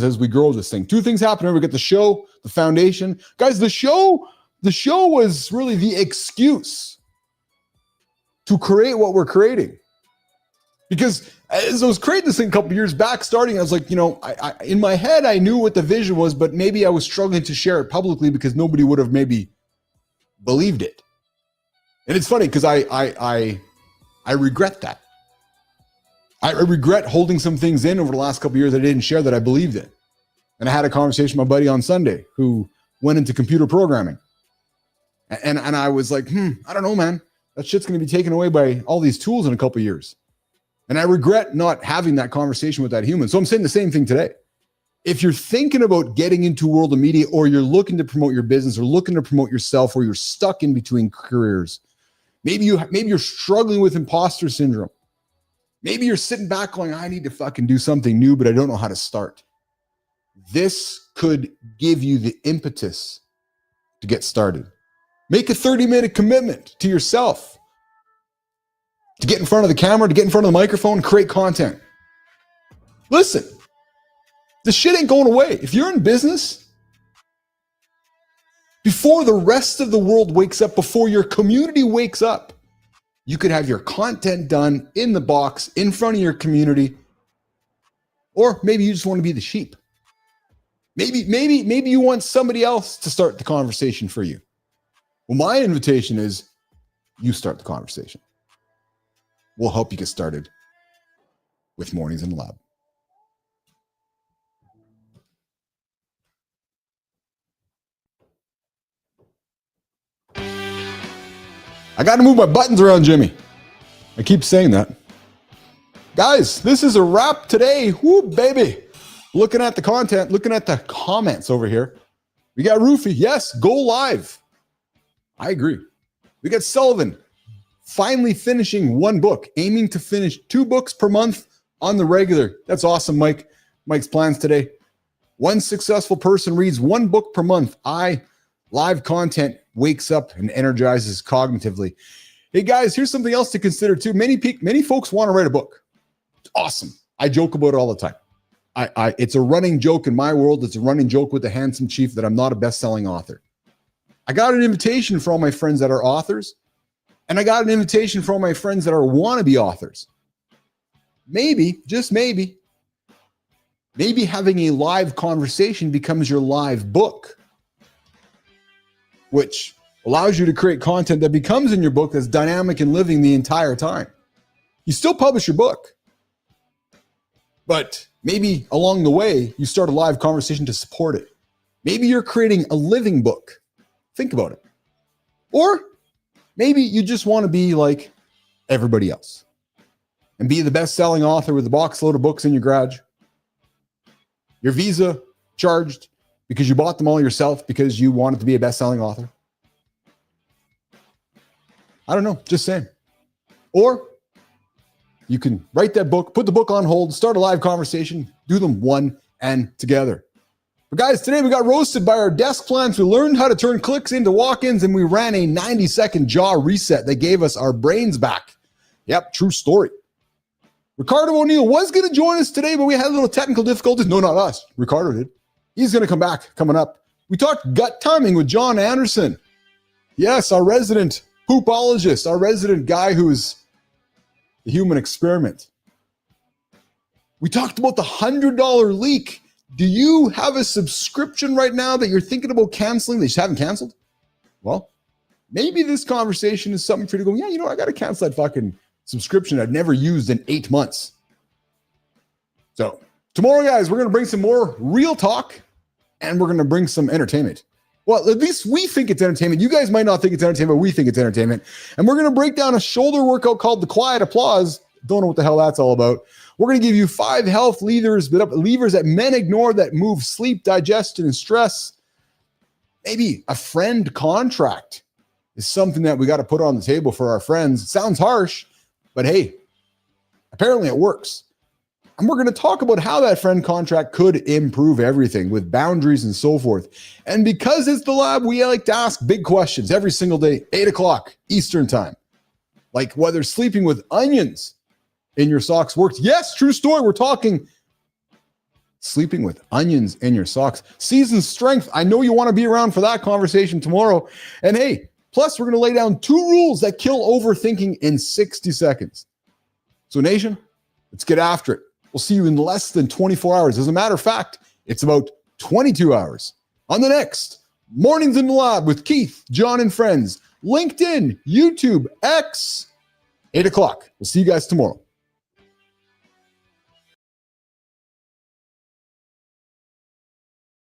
as we grow this thing. Two things happen. We get the show, the foundation. Guys, the show was really the excuse to create what we're creating. Because as I was creating this thing a couple years back, starting, I was like, I in my head, I knew what the vision was, but maybe I was struggling to share it publicly because nobody would have maybe believed it. And it's funny because I regret that. I regret holding some things in over the last couple of years that I didn't share that I believed in. And I had a conversation with my buddy on Sunday who went into computer programming. And I was like, I don't know, man. That shit's going to be taken away by all these tools in a couple of years. And I regret not having that conversation with that human. So I'm saying the same thing today. If you're thinking about getting into world of media, or you're looking to promote your business, or looking to promote yourself, or you're stuck in between careers, maybe you're struggling with imposter syndrome. Maybe you're sitting back going, I need to fucking do something new, but I don't know how to start. This could give you the impetus to get started. Make a 30-minute commitment to yourself to get in front of the camera, to get in front of the microphone, create content. Listen, this shit ain't going away. If you're in business, before the rest of the world wakes up, before your community wakes up, you could have your content done in the box, in front of your community, or maybe you just want to be the sheep. Maybe you want somebody else to start the conversation for you. Well, my invitation is you start the conversation. We'll help you get started with Mornings in the Lab. I got to move my buttons around, Jimmy. I keep saying that. Guys, this is a wrap today. Woo, baby. Looking at the content, looking at the comments over here. We got Roofy. Yes, go live. I agree. We got Sullivan. Finally finishing one book, aiming to finish 2 books per month on the regular. That's awesome, Mike. Mike's plans today. One successful person reads 1 book per month. Live content wakes up and energizes cognitively. Hey guys, here's something else to consider too. Many folks want to write a book. It's awesome. I joke about it all the time. It's a running joke in my world. It's a running joke with the handsome chief that I'm not a best-selling author. I got an invitation from all my friends that are authors. And I got an invitation from my friends that are wannabe authors. Maybe, just maybe having a live conversation becomes your live book, which allows you to create content that becomes in your book that's dynamic and living the entire time. You still publish your book, but maybe along the way, you start a live conversation to support it. Maybe you're creating a living book. Think about it. Or maybe you just want to be like everybody else and be the best-selling author with a box load of books in your garage. Your Visa charged because you bought them all yourself because you wanted to be a best-selling author. I don't know, just saying. Or you can write that book, put the book on hold, start a live conversation, do them one and together. But guys, today we got roasted by our desk plans. We learned how to turn clicks into walk-ins, and we ran a 90-second jaw reset that gave us our brains back. Yep, true story. Ricardo O'Neill was going to join us today, but we had a little technical difficulties. No, not us. Ricardo did. He's going to come back coming up. We talked gut timing with Jon Andersen. Yes, our resident poopologist, our resident guy who's the human experiment. We talked about the $100 leak. Do you have a subscription right now that you're thinking about canceling that you just haven't canceled? Well, maybe this conversation is something for you to go, yeah, you know, I got to cancel that fucking subscription I've never used in 8 months. So tomorrow, guys, we're going to bring some more real talk and we're going to bring some entertainment. Well, at least we think it's entertainment. You guys might not think it's entertainment, but we think it's entertainment. And we're going to break down a shoulder workout called the quiet applause. Don't know what the hell that's all about. We're going to give you 5 health levers that men ignore that move sleep, digestion, and stress. Maybe a friend contract is something that we got to put on the table for our friends. It sounds harsh, but hey, apparently it works. And we're going to talk about how that friend contract could improve everything with boundaries and so forth. And because it's the lab, we like to ask big questions every single day, 8 o'clock Eastern time. Like whether sleeping with onions in your socks works. Yes, true story. We're talking sleeping with onions in your socks. Season strength. I know you want to be around for that conversation tomorrow. And hey, plus we're going to lay down 2 rules that kill overthinking in 60 seconds. So nation, let's get after it. We'll see you in less than 24 hours. As a matter of fact, it's about 22 hours on the next Mornings in the Lab with Keith, Jon, and friends. LinkedIn, YouTube, X, 8 o'clock. We'll see you guys tomorrow.